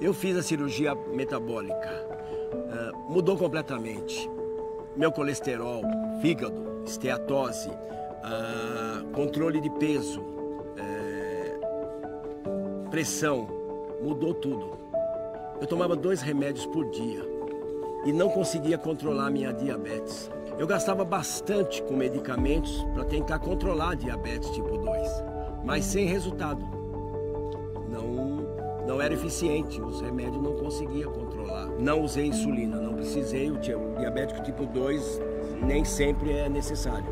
Eu fiz a cirurgia metabólica, mudou completamente. Meu colesterol, fígado, esteatose, controle de peso, pressão, mudou tudo. Eu tomava 2 remédios por dia e não conseguia controlar a minha diabetes. Eu gastava bastante com medicamentos para tentar controlar a diabetes tipo 2, mas sem resultado. Não era eficiente, os remédios não conseguia controlar. Não usei insulina, não precisei, o diabético tipo 2 nem sempre é necessário.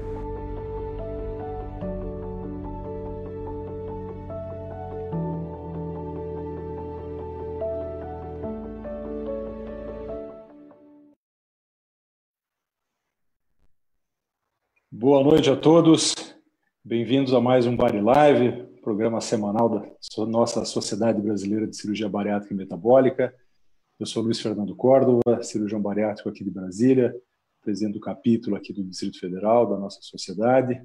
Boa noite a todos, bem-vindos a mais um Bari Live, programa semanal da nossa Sociedade Brasileira de Cirurgia Bariátrica e Metabólica. Eu sou Luiz Fernando Córdova, cirurgião bariátrico aqui de Brasília, presidente do capítulo aqui do Distrito Federal da nossa sociedade.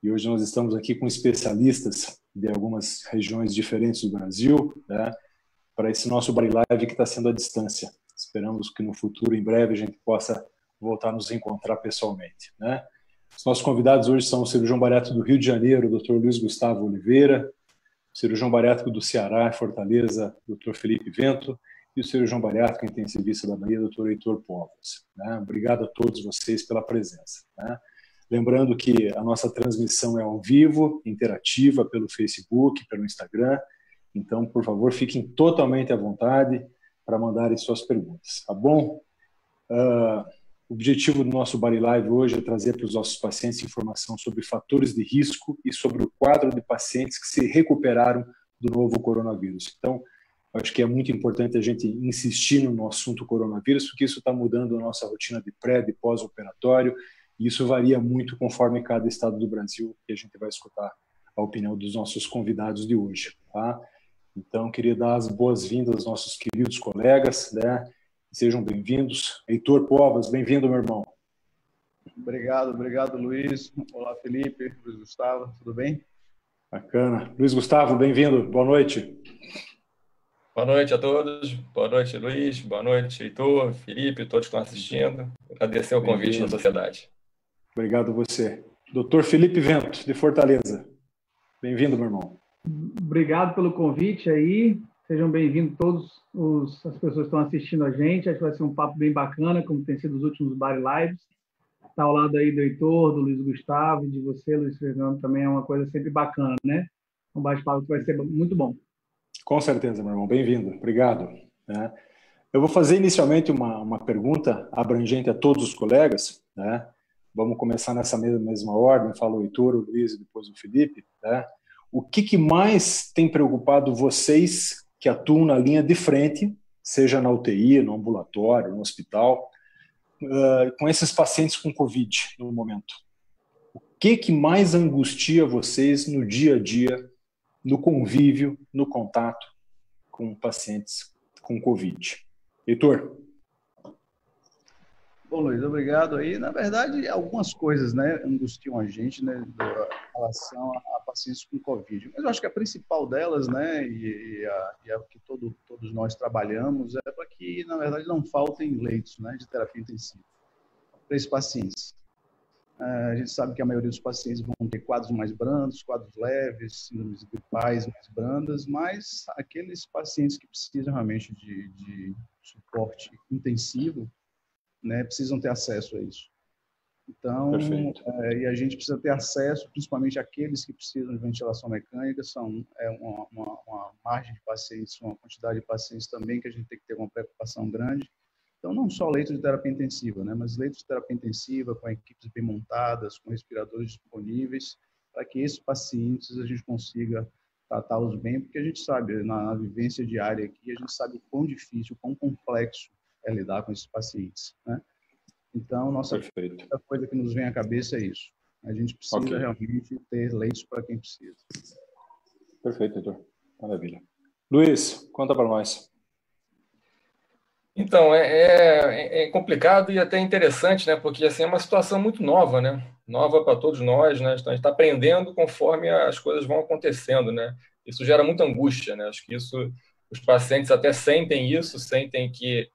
E hoje nós estamos aqui com especialistas de algumas regiões diferentes do Brasil, né, para esse nosso Bari Live que está sendo à distância. Esperamos que no futuro, em breve, a gente possa voltar a nos encontrar pessoalmente, né? Os nossos convidados hoje são o cirurgião bariátrico do Rio de Janeiro, Dr. Luiz Gustavo Oliveira, o cirurgião bariátrico do Ceará, Fortaleza, Dr. Felipe Vento, e o cirurgião bariátrico intensivista da Bahia, Dr. Heitor Povos. Né? Obrigado a todos vocês pela presença. Né? Lembrando que a nossa transmissão é ao vivo, interativa, pelo Facebook, pelo Instagram, então, por favor, fiquem totalmente à vontade para mandarem suas perguntas, tá bom? O objetivo do nosso Bari Live hoje é trazer para os nossos pacientes informação sobre fatores de risco e sobre o quadro de pacientes que se recuperaram do novo coronavírus. Então, acho que é muito importante a gente insistir no assunto coronavírus, porque isso está mudando a nossa rotina de pré, de pós-operatório, e isso varia muito conforme cada estado do Brasil, e a gente vai escutar a opinião dos nossos convidados de hoje. Tá? Então, queria dar as boas-vindas aos nossos queridos colegas, né? Sejam bem-vindos. Heitor Povos, bem-vindo, meu irmão. Obrigado, Luiz. Olá, Felipe, Luiz Gustavo, tudo bem? Bacana. Luiz Gustavo, bem-vindo. Boa noite. Boa noite a todos. Boa noite, Luiz. Boa noite, Heitor, Felipe, todos que estão assistindo. Agradecer o convite da sociedade. Obrigado a você. Dr. Felipe Vento, de Fortaleza. Bem-vindo, meu irmão. Obrigado pelo convite aí. Sejam bem-vindos todos as pessoas que estão assistindo a gente. Acho que vai ser um papo bem bacana, como tem sido os últimos Bari Lives. Está ao lado aí do Heitor, do Luiz Gustavo, e de você, Luiz Fernando, também é uma coisa sempre bacana, né? Um bate-papo que vai ser muito bom. Com certeza, meu irmão. Bem-vindo. Obrigado. Eu vou fazer inicialmente uma pergunta abrangente a todos os colegas. Né? Vamos começar nessa mesma ordem. Fala o Heitor, o Luiz e depois o Felipe. Né? O que mais tem preocupado vocês que atuam na linha de frente, seja na UTI, no ambulatório, no hospital, com esses pacientes com Covid no momento? O que mais angustia vocês no dia a dia, no convívio, no contato com pacientes com Covid? Heitor? Bom, Luiz, obrigado aí. Na verdade, algumas coisas, né, angustiam a gente, né, em relação a pacientes com Covid. Mas eu acho que a principal delas, né, e a que todos nós trabalhamos, é para que, na verdade, não faltem leitos, né, de terapia intensiva para esses pacientes. A gente sabe que a maioria dos pacientes vão ter quadros mais brandos, quadros leves, síndromes gripais mais brandas, mas aqueles pacientes que precisam realmente de suporte intensivo, né, precisam ter acesso a isso. Então, e a gente precisa ter acesso, principalmente aqueles que precisam de ventilação mecânica, uma margem de pacientes, uma quantidade de pacientes também que a gente tem que ter uma preocupação grande. Então, não só leitos de terapia intensiva, né, mas leitos de terapia intensiva com equipes bem montadas, com respiradores disponíveis, para que esses pacientes a gente consiga tratá-los bem, porque a gente sabe, na vivência diária aqui, a gente sabe o quão difícil, o quão complexo é lidar com esses pacientes, né? Então, nossa coisa que nos vem à cabeça é isso. A gente precisa realmente ter leitos para quem precisa. Perfeito, Heitor. Maravilha. Luiz, conta para nós. Então, é complicado e até interessante, né? Porque assim, é uma situação muito nova, né? Nova para todos nós, né? Então, a gente está aprendendo conforme as coisas vão acontecendo, né? Isso gera muita angústia, né? Acho que isso Os pacientes até sentem isso, sentem que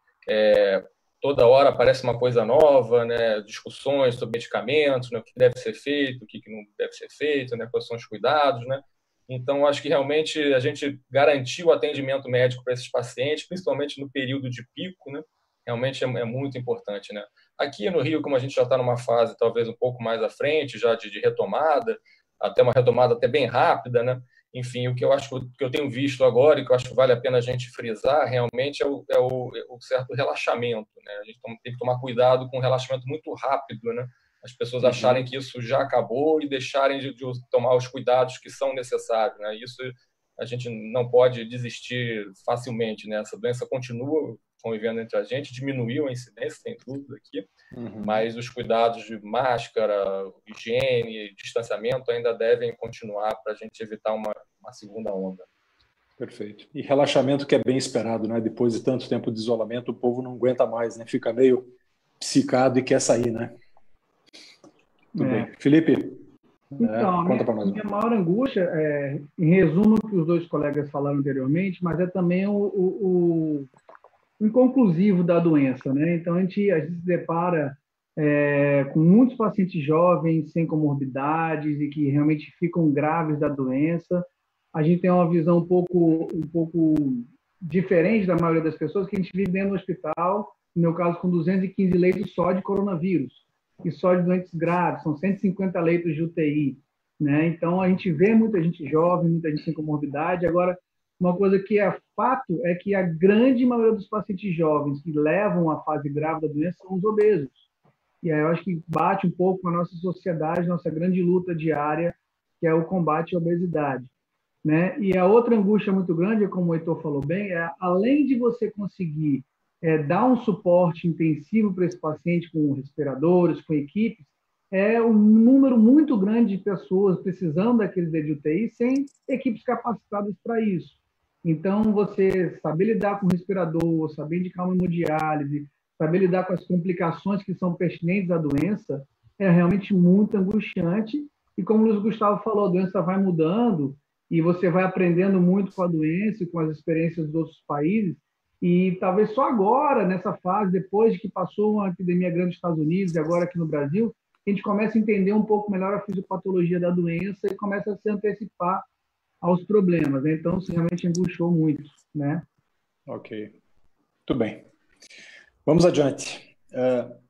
toda hora aparece uma coisa nova, né? Discussões sobre medicamentos, né? O que deve ser feito, o que não deve ser feito, né? Quais são os cuidados, né? Então, acho que realmente a gente garantiu o atendimento médico para esses pacientes, principalmente no período de pico, né? Realmente é muito importante, né? Aqui no Rio, como a gente já está numa fase talvez um pouco mais à frente, já de retomada, até uma retomada até bem rápida, né? Enfim, o que eu acho que eu tenho visto agora e que eu acho que vale a pena a gente frisar realmente é o certo relaxamento, né? A gente tem que tomar cuidado com um relaxamento muito rápido, né? As pessoas acharem que isso já acabou e deixarem de tomar os cuidados que são necessários, né? Isso a gente não pode desistir facilmente, né? Essa doença continua convivendo entre a gente, diminuiu a incidência, sem dúvida aqui, mas os cuidados de máscara, higiene, distanciamento ainda devem continuar para a gente evitar uma segunda onda. Perfeito. E relaxamento que é bem esperado, né? Depois de tanto tempo de isolamento, o povo não aguenta mais, né? Fica meio psicado e quer sair, né? Tudo bem. Felipe, então, conta para nós. Minha maior angústia, em resumo, o que os dois colegas falaram anteriormente, mas é também o inconclusivo da doença, né? Então, a gente se depara com muitos pacientes jovens, sem comorbidades e que realmente ficam graves da doença. A gente tem uma visão um pouco diferente da maioria das pessoas, que a gente vive dentro do hospital, no meu caso, com 215 leitos só de coronavírus, e só de doentes graves, são 150 leitos de UTI, né? Então, a gente vê muita gente jovem, muita gente sem comorbidade. Agora, uma coisa que é fato é que a grande maioria dos pacientes jovens que levam à fase grave da doença são os obesos. E aí eu acho que bate um pouco com a nossa sociedade, nossa grande luta diária, que é o combate à obesidade, né? E a outra angústia muito grande, como o Heitor falou bem, além de você conseguir dar um suporte intensivo para esse paciente com respiradores, com equipes, um número muito grande de pessoas precisando daqueles de UTI sem equipes capacitadas para isso. Então, você saber lidar com o respirador, saber indicar uma hemodiálise, saber lidar com as complicações que são pertinentes à doença, é realmente muito angustiante. E como o Luiz Gustavo falou, a doença vai mudando e você vai aprendendo muito com a doença e com as experiências dos outros países. E talvez só agora, nessa fase, depois de que passou uma epidemia grande nos Estados Unidos e agora aqui no Brasil, a gente começa a entender um pouco melhor a fisiopatologia da doença e começa a se antecipar aos problemas, né? Então, isso realmente angustiou muito, né? Ok. Muito bem. Vamos adiante.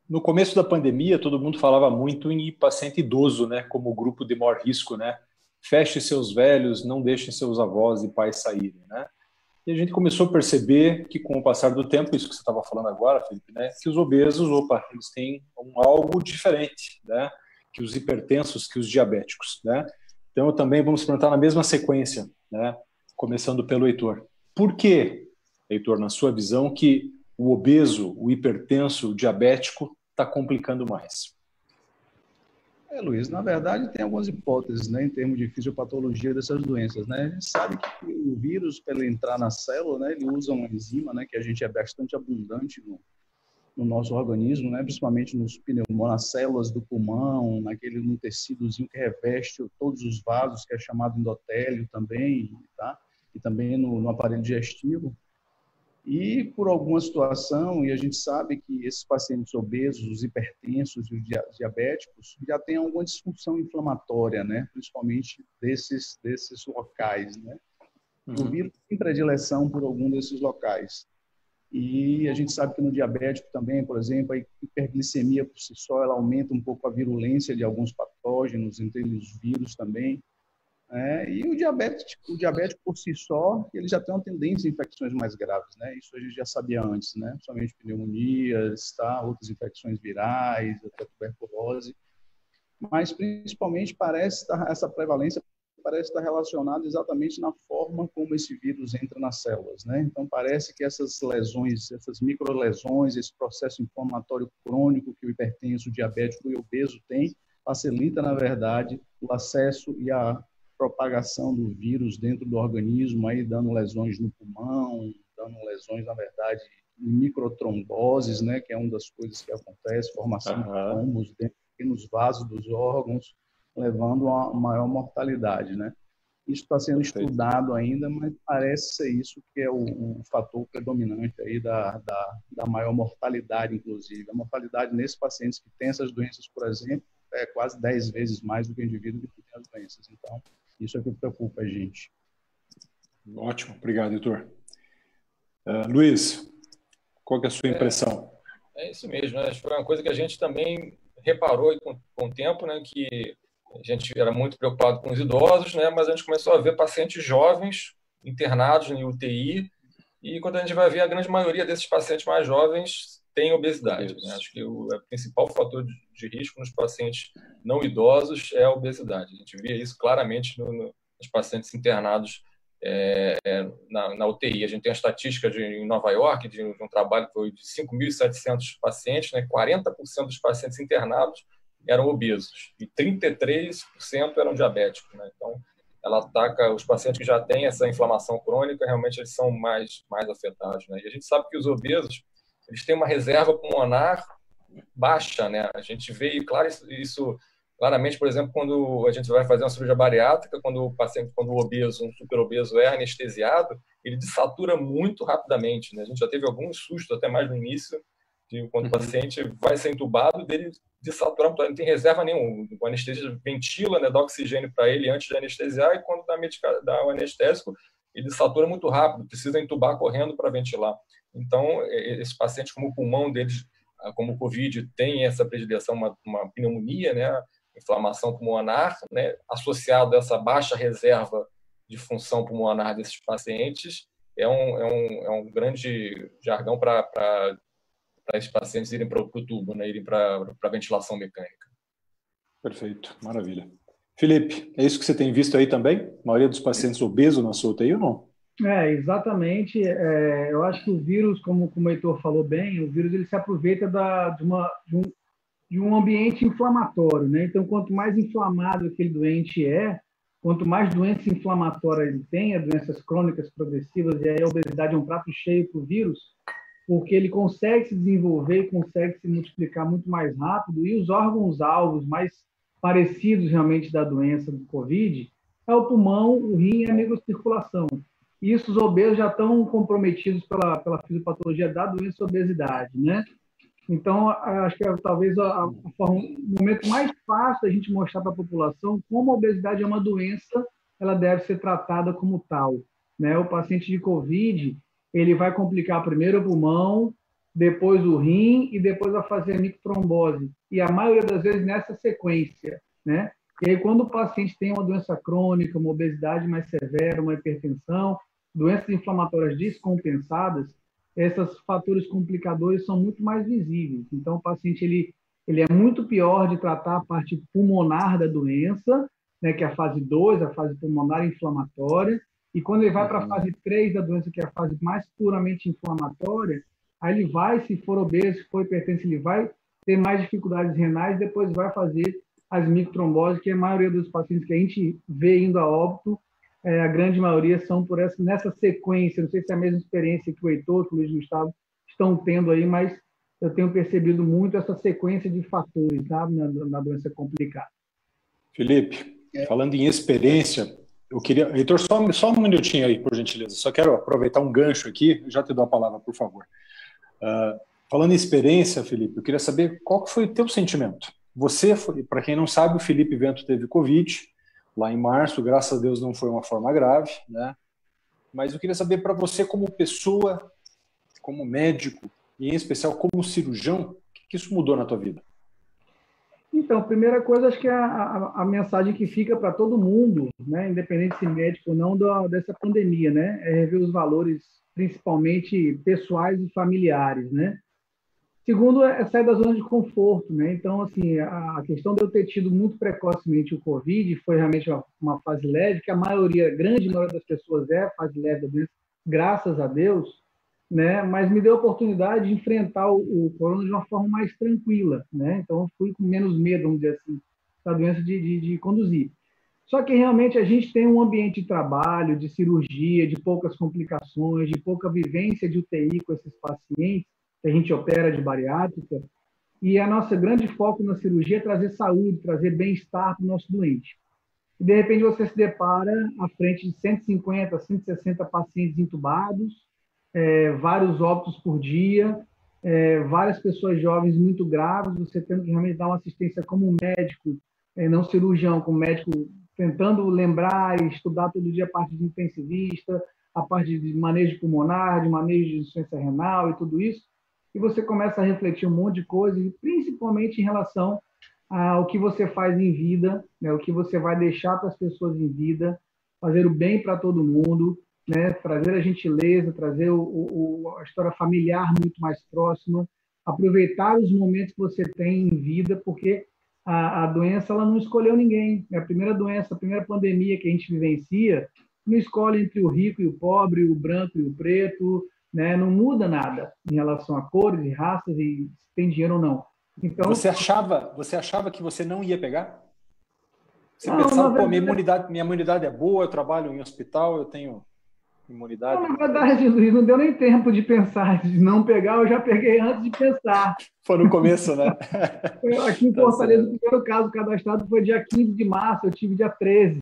No começo da pandemia, todo mundo falava muito em paciente idoso, né? Como grupo de maior risco, né? Feche seus velhos, não deixem seus avós e pais saírem, né? E a gente começou a perceber que, com o passar do tempo, isso que você estava falando agora, Felipe, né? Que os obesos, eles têm algo diferente, né? Que os hipertensos, que os diabéticos, né? Então, também vamos perguntar na mesma sequência, né? Começando pelo Heitor. Por que, Heitor, na sua visão, que o obeso, o hipertenso, o diabético está complicando mais? Luiz, na verdade, tem algumas hipóteses, né, em termos de fisiopatologia dessas doenças, né? A gente sabe que o vírus, para ele entrar na célula, né, ele usa uma enzima, né, que a gente é bastante abundante no nosso organismo, né, principalmente nas células do pulmão, no tecidozinho que reveste todos os vasos, que é chamado endotélio também, tá? E também no aparelho digestivo. E por alguma situação, e a gente sabe que esses pacientes obesos, os hipertensos e os diabéticos já têm alguma disfunção inflamatória, né? Principalmente desses locais, né? O vírus tem predileção por algum desses locais. E a gente sabe que no diabético também, por exemplo, a hiperglicemia por si só, ela aumenta um pouco a virulência de alguns patógenos, entre os vírus também. E o diabético por si só, ele já tem uma tendência a infecções mais graves, né? Isso a gente já sabia antes, né? Somente pneumonias, tá? Outras infecções virais, até tuberculose. Mas, principalmente, essa prevalência parece estar relacionada exatamente na forma como esse vírus entra nas células, né? Então, parece que essas lesões, essas microlesões, esse processo inflamatório crônico que o hipertenso, o diabético e o obeso têm, facilita, na verdade, o acesso e a propagação do vírus dentro do organismo, aí dando lesões no pulmão, dando lesões, na verdade, microtromboses, né, que é uma das coisas que acontece, formação de trombos dentro dos vasos dos órgãos, levando a maior mortalidade, né? Isso está sendo estudado ainda, mas parece ser isso que é o fator predominante aí da maior mortalidade, inclusive. A mortalidade nesses pacientes que têm essas doenças, por exemplo, é quase 10 vezes mais do que o indivíduo que tem as doenças. Então, isso é o que preocupa a gente. Ótimo, obrigado, doutor. Luiz, qual que é a sua impressão? É isso mesmo, né? Foi uma coisa que a gente também reparou com o tempo, né, que a gente era muito preocupado com os idosos, né, mas a gente começou a ver pacientes jovens internados em UTI, e quando a gente vai ver, a grande maioria desses pacientes mais jovens tem obesidade. Né? Acho que o principal fator de risco nos pacientes não idosos é a obesidade. A gente via isso claramente nos pacientes internados na UTI. A gente tem a estatística em Nova York, de um trabalho que foi de 5.700 pacientes, né? 40% dos pacientes internados eram obesos e 33% eram diabéticos. Né? Então, ela ataca os pacientes que já têm essa inflamação crônica, realmente eles são mais afetados. Né? E a gente sabe que os obesos eles têm uma reserva pulmonar baixa. Né? A gente vê isso claramente, por exemplo, quando a gente vai fazer uma cirurgia bariátrica, quando o obeso, um superobeso é anestesiado, ele desatura muito rapidamente. Né? A gente já teve alguns sustos, até mais no início, de quando o paciente vai ser entubado, dele desaturar, não tem reserva nenhuma. O anestesista ventila, né, dá oxigênio para ele antes de anestesiar, e quando dá o anestésico, ele desatura muito rápido, precisa entubar correndo para ventilar. Então, esses pacientes, como o pulmão deles, como o COVID, tem essa predileção, uma pneumonia, né, inflamação pulmonar, né, associado a essa baixa reserva de função pulmonar desses pacientes, é um grande jargão para esses pacientes irem para o tubo, né, irem para a ventilação mecânica. Perfeito, maravilha. Felipe, é isso que você tem visto aí também? A maioria dos pacientes obesos na sua UTI ou não? Exatamente. Eu acho que o vírus, como o Heitor falou bem, o vírus ele se aproveita de um ambiente inflamatório, né? Então, quanto mais inflamado aquele doente quanto mais doença inflamatória ele tem, doenças crônicas progressivas, e aí a obesidade é um prato cheio para o vírus, porque ele consegue se desenvolver, consegue se multiplicar muito mais rápido, e os órgãos-alvos mais parecidos realmente da doença do COVID é o pulmão, o rim e a microcirculação. E isso os obesos já estão comprometidos pela fisiopatologia da doença obesidade, né? Então, acho que talvez o momento mais fácil da gente mostrar para a população como a obesidade é uma doença, ela deve ser tratada como tal, né? O paciente de COVID, ele vai complicar primeiro o pulmão, depois o rim e depois vai fazer a microtrombose. E a maioria das vezes nessa sequência, né? E aí, quando o paciente tem uma doença crônica, uma obesidade mais severa, uma hipertensão, doenças inflamatórias descompensadas, esses fatores complicadores são muito mais visíveis. Então, o paciente ele é muito pior de tratar a parte pulmonar da doença, né, que é a fase 2, a fase pulmonar inflamatória, e quando ele vai para a fase 3 da doença, que é a fase mais puramente inflamatória, aí ele vai, se for obeso, se for hipertenso, ele vai ter mais dificuldades renais, depois vai fazer as microtromboses, que a maioria dos pacientes que a gente vê indo a óbito, a grande maioria são nessa sequência. Não sei se é a mesma experiência que o Heitor, que o Luiz Gustavo estão tendo aí, mas eu tenho percebido muito essa sequência de fatores, sabe, na doença complicada. Felipe, falando em experiência, eu queria... Heitor, só um minutinho aí, por gentileza. Só quero aproveitar um gancho aqui, já te dou a palavra, por favor. Falando em experiência, Felipe, eu queria saber qual foi o teu sentimento. Você, para quem não sabe, o Felipe Vento teve Covid lá em março, graças a Deus não foi uma forma grave, né? Mas eu queria saber para você, como pessoa, como médico, e em especial como cirurgião, o que isso mudou na tua vida? Então, a primeira coisa, acho que a mensagem que fica para todo mundo, né, independente se médico ou não, dessa pandemia, né, é rever os valores, principalmente pessoais e familiares, né? Segundo, é sair da zona de conforto, né? Então, assim, a questão de eu ter tido muito precocemente o COVID foi realmente uma fase leve, que a grande maioria das pessoas fase leve da doença, graças a Deus, né? Mas me deu a oportunidade de enfrentar o corona de uma forma mais tranquila, né? Então, eu fui com menos medo, vamos dizer assim, da doença de conduzir. Só que realmente a gente tem um ambiente de trabalho, de cirurgia, de poucas complicações, de pouca vivência de UTI com esses pacientes, que a gente opera de bariátrica, e a nossa grande foco na cirurgia é trazer saúde, trazer bem-estar para o nosso doente. e de repente você se depara à frente de 150, 160 pacientes entubados, vários óbitos por dia, várias pessoas jovens muito graves, você tendo que realmente dar uma assistência como médico, não cirurgião, como médico, tentando lembrar e estudar todo dia a parte de intensivista, a parte de manejo pulmonar, de manejo de insuficiência renal e tudo isso, e você começa a refletir um monte de coisa, e principalmente em relação ao que você faz em vida, né, o que você vai deixar para as pessoas em vida, fazer o bem para todo mundo, né, trazer a gentileza, trazer a história familiar muito mais próxima, aproveitar os momentos que você tem em vida, porque a doença ela não escolheu ninguém. A primeira doença, a primeira pandemia que a gente vivencia, não escolhe entre o rico e o pobre, o branco e o preto, né, não muda nada em relação a cores e raças e se tem dinheiro ou não. Então, você achava que você não ia pegar? Você não, pensava, pô, minha imunidade é boa, eu trabalho em hospital, eu tenho imunidade. Não, na verdade, Luiz, não deu nem tempo de pensar, de não pegar, eu já peguei antes de pensar. Foi no começo, né? Aqui em Fortaleza, o primeiro caso cadastrado foi dia 15 de março, eu tive dia 13.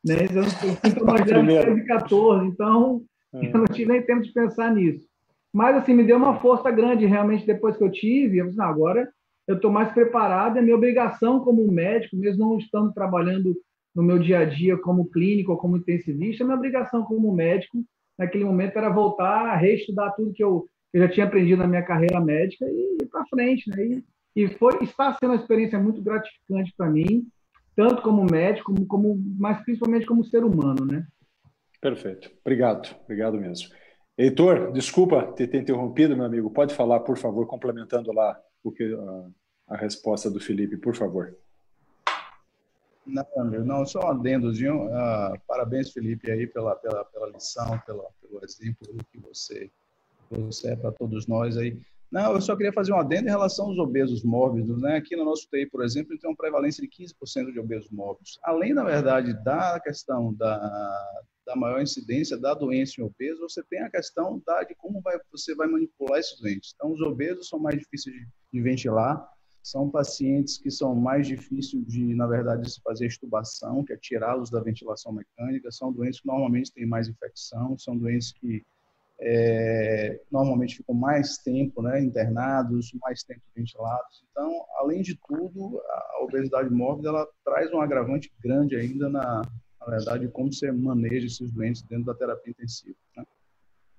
Né? Eu sintomas leves 13 e 14, então eu não tive nem tempo de pensar nisso. Mas, assim, me deu uma força grande, realmente, depois que eu tive. Eu disse, agora eu estou mais preparado, é minha obrigação como médico, mesmo não estando trabalhando no meu dia a dia como clínico ou como intensivista, a minha obrigação como médico, naquele momento, era voltar a reestudar tudo que eu já tinha aprendido na minha carreira médica e ir para frente. Né? Está sendo uma experiência muito gratificante para mim, tanto como médico, mas principalmente como ser humano. Né? Perfeito. Obrigado mesmo. Heitor, desculpa ter interrompido, meu amigo. Pode falar, por favor, complementando lá a resposta do Felipe, por favor. Não, só um adendozinho. Parabéns, Felipe, aí pela lição, pelo exemplo que você é para todos nós aí. Não, eu só queria fazer um adendo em relação aos obesos mórbidos, né? Aqui no nosso TI, por exemplo, tem uma prevalência de 15% de obesos mórbidos. Além, na verdade, da questão da maior incidência da doença em obeso, você tem a questão de como você vai manipular esses doentes. Então, os obesos são mais difíceis de ventilar, são pacientes que são mais difíceis de, na verdade, se fazer extubação, que é tirá-los da ventilação mecânica, são doentes que normalmente têm mais infecção, são doentes que normalmente ficam mais tempo, né, internados, mais tempo ventilados. Então, além de tudo, a obesidade mórbida ela traz um agravante grande ainda na verdade, como você maneja esses doentes dentro da terapia intensiva. Né?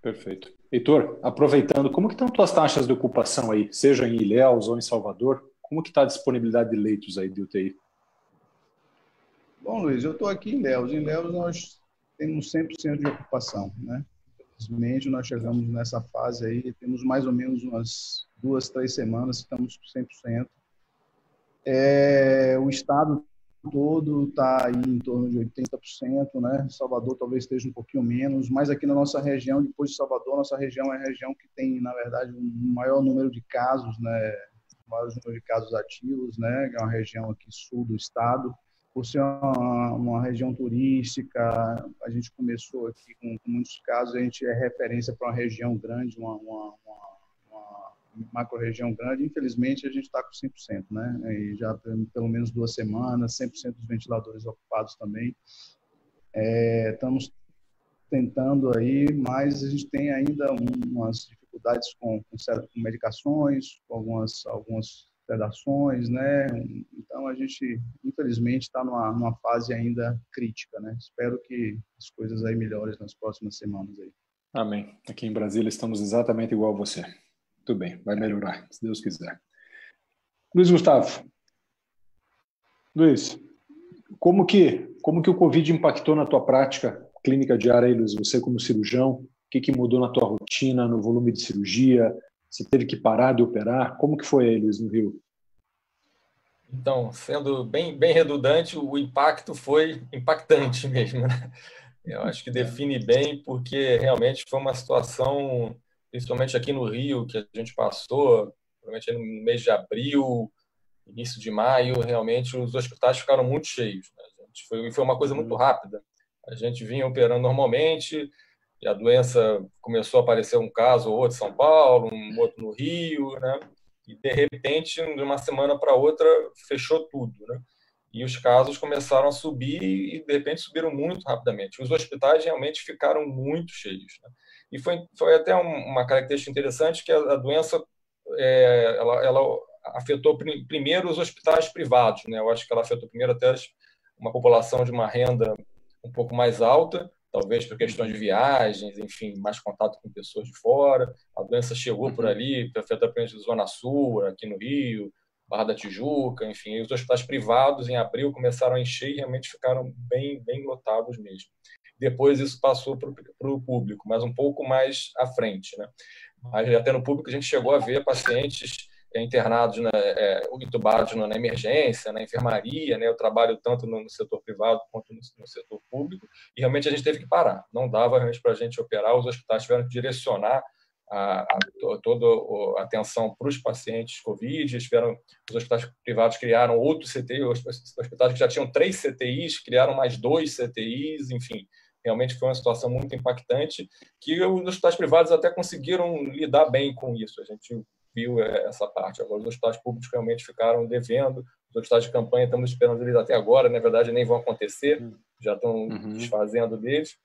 Perfeito. Heitor, aproveitando, como que estão as tuas taxas de ocupação aí, seja em Ilhéus ou em Salvador? Como que está a disponibilidade de leitos aí de UTI? Bom, Luiz, eu estou aqui em Ilhéus. Em Ilhéus nós temos 100% de ocupação, né? Infelizmente, nós chegamos nessa fase aí, temos mais ou menos umas 2, 3 semanas que estamos com 100%. O estado todo está aí em torno de 80%, né? Salvador talvez esteja um pouquinho menos, mas aqui na nossa região, depois de Salvador, nossa região é a região que tem, na verdade, um maior número de casos, né? Maior número de casos ativos, né? É uma região aqui sul do estado. Por ser uma região turística, a gente começou aqui com muitos casos, a gente é referência para uma região grande, uma macro-região grande. Infelizmente, a gente está com 100%, né? E já pelo menos 2 semanas, 100% dos ventiladores ocupados também. Estamos tentando aí, mas a gente tem ainda umas dificuldades com medicações, com algumas sedações, né? Então, a gente, infelizmente, está numa fase ainda crítica, né? Espero que as coisas aí melhorem nas próximas semanas aí. Amém. Aqui em Brasília estamos exatamente igual a você. Tudo bem, vai melhorar, se Deus quiser. Luiz Gustavo. Luiz, como que o Covid impactou na tua prática clínica diária aí, Luiz? Você como cirurgião, o que mudou na tua rotina, no volume de cirurgia? Você teve que parar de operar? Como que foi aí, Luiz, no Rio? Então, sendo bem redundante, o impacto foi impactante mesmo, né? Eu acho que define bem, porque realmente foi uma situação, principalmente aqui no Rio, que a gente passou, provavelmente no mês de abril, início de maio, realmente os hospitais ficaram muito cheios. Né? Foi uma coisa muito rápida. A gente vinha operando normalmente, e a doença começou a aparecer um caso ou outro em São Paulo, um outro no Rio, né? E de repente, de uma semana para outra, fechou tudo, né? e os casos começaram a subir e, de repente, subiram muito rapidamente. Os hospitais realmente ficaram muito cheios, né? E foi até uma característica interessante que a doença ela afetou primeiro os hospitais privados, né? Eu acho que ela afetou primeiro até uma população de uma renda um pouco mais alta, talvez por questões de viagens, enfim, mais contato com pessoas de fora. A doença chegou por ali, afetou a Zona Sul, aqui no Rio, Barra da Tijuca, enfim. E os hospitais privados, em abril, começaram a encher e realmente ficaram bem lotados mesmo. Depois isso passou para o público, mas um pouco mais à frente, né? Mas até no público a gente chegou a ver pacientes internados, entubados na emergência, na enfermaria, né? Eu trabalho tanto no setor privado quanto no setor público, e realmente a gente teve que parar. Não dava realmente para a gente operar, os hospitais tiveram que direcionar toda a atenção para os pacientes Covid. Os hospitais privados criaram outros CTIs, os hospitais que já tinham 3 CTIs, criaram mais 2 CTIs, enfim. Realmente foi uma situação muito impactante, que os hospitais privados até conseguiram lidar bem com isso. A gente viu essa parte. Agora, os hospitais públicos realmente ficaram devendo. Os hospitais de campanha, estamos esperando eles até agora. Na verdade, nem vão acontecer. Já estão desfazendo deles.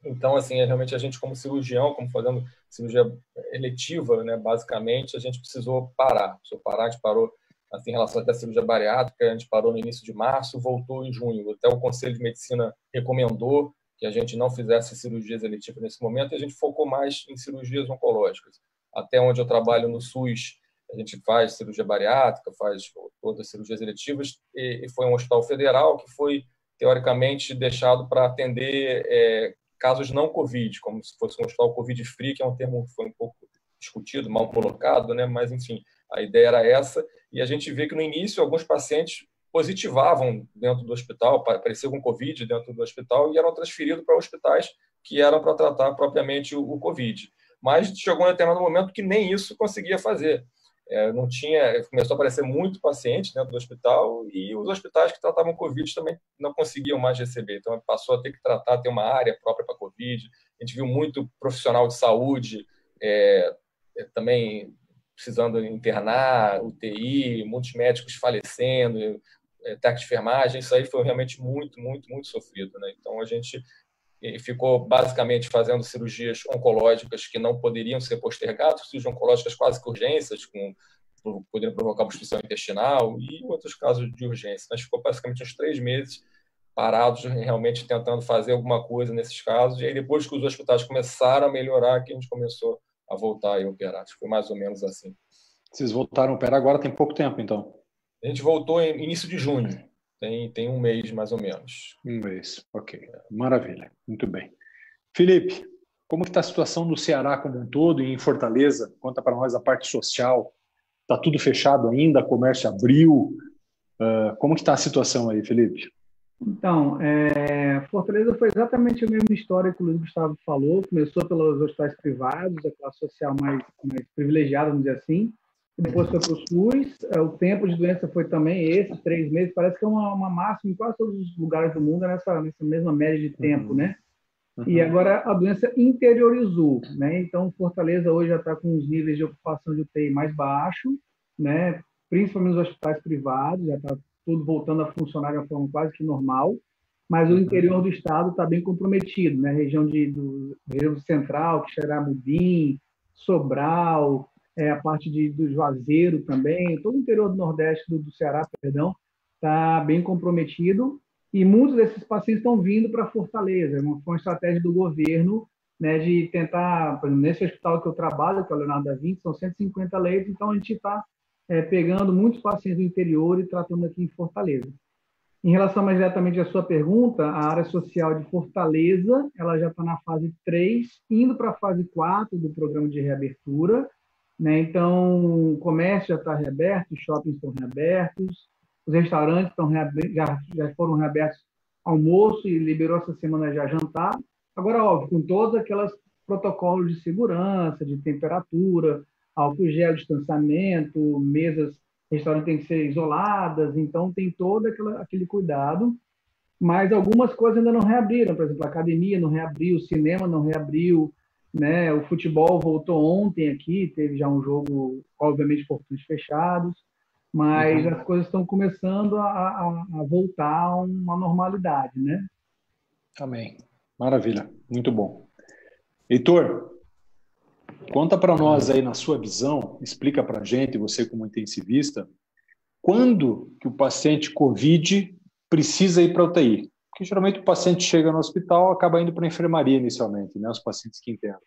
Então, assim, realmente a gente, como cirurgião, como fazendo cirurgia eletiva, né, basicamente, a gente precisou parar. A gente parou, assim, em relação até à cirurgia bariátrica, a gente parou no início de março, voltou em junho. Até o Conselho de Medicina recomendou que a gente não fizesse cirurgias eletivas nesse momento, e a gente focou mais em cirurgias oncológicas. Até onde eu trabalho no SUS, a gente faz cirurgia bariátrica, faz outras cirurgias eletivas, e foi um hospital federal que foi, teoricamente, deixado para atender casos não Covid, como se fosse um hospital Covid-free, que é um termo que foi um pouco discutido, mal colocado, né? Mas, enfim, a ideia era essa, e a gente vê que, no início, alguns pacientes positivavam dentro do hospital, apareciam com Covid dentro do hospital e eram transferidos para hospitais que eram para tratar propriamente o Covid. Mas chegou um determinado momento que nem isso conseguia fazer. Não tinha, começou a aparecer muito paciente dentro do hospital, e os hospitais que tratavam Covid também não conseguiam mais receber. Então, passou a ter que ter uma área própria para Covid. A gente viu muito profissional de saúde também precisando internar, UTI, muitos médicos falecendo, técnico de enfermagem. Isso aí foi realmente muito sofrido, né? Então, a gente ficou basicamente fazendo cirurgias oncológicas que não poderiam ser postergadas, cirurgias oncológicas quase que urgências, podendo provocar obstrução intestinal, e outros casos de urgência. Mas ficou basicamente uns 3 meses parados, realmente tentando fazer alguma coisa nesses casos, e aí depois que os hospitais começaram a melhorar, que a gente começou a voltar a operar. Acho que foi mais ou menos assim. Vocês voltaram a operar agora tem pouco tempo, então? A gente voltou em início de junho. Tem 1 mês, mais ou menos. 1 mês, ok. Maravilha, muito bem. Felipe, como está a situação no Ceará como um todo e em Fortaleza? Conta para nós a parte social. Está tudo fechado ainda? Comércio abriu? Como que está a situação aí, Felipe? Então, Fortaleza foi exatamente a mesma história que o Luiz Gustavo falou. Começou pelos hospitais privados, a classe social mais privilegiada, vamos dizer assim. Depois foi para o SUS. O tempo de doença foi também esse, 3 meses. Parece que é uma máxima em quase todos os lugares do mundo, nessa mesma média de tempo, né? E agora a doença interiorizou, né? Então, Fortaleza hoje já está com os níveis de ocupação de UTI mais baixos, né? Principalmente nos hospitais privados, já está tudo voltando a funcionar de uma forma quase que normal, mas o interior do estado está bem comprometido, né? Região região central, Xeramubim, Sobral, a parte do Juazeiro também, todo o interior do Nordeste do Ceará, perdão, está bem comprometido, e muitos desses pacientes estão vindo para Fortaleza. Foi uma estratégia do governo, né, de tentar, por exemplo, nesse hospital que eu trabalho, que é o Leonardo da Vinci, são 150 leitos, então a gente está pegando muitos pacientes do interior e tratando aqui em Fortaleza. Em relação mais diretamente à sua pergunta, a área social de Fortaleza, ela já está na fase 3, indo para a fase 4 do programa de reabertura, né? Então, o comércio já está reaberto, os shoppings estão reabertos, os restaurantes estão já foram reabertos almoço e liberou essa semana já jantar. Agora, óbvio, com todos aqueles protocolos de segurança, de temperatura, álcool gel, distanciamento, mesas, restaurantes têm que ser isoladas, então tem todo aquele cuidado, mas algumas coisas ainda não reabriram. Por exemplo, a academia não reabriu, o cinema não reabriu, né? O futebol voltou ontem aqui, teve já um jogo, obviamente, portões fechados. mas as coisas estão começando a voltar a uma normalidade, né? Amém. Maravilha, muito bom. Heitor, conta para nós aí na sua visão, explica para a gente, você como intensivista, quando que o paciente COVID precisa ir para a UTI? Porque geralmente o paciente chega no hospital e acaba indo para a enfermaria inicialmente, né? Os pacientes que internam.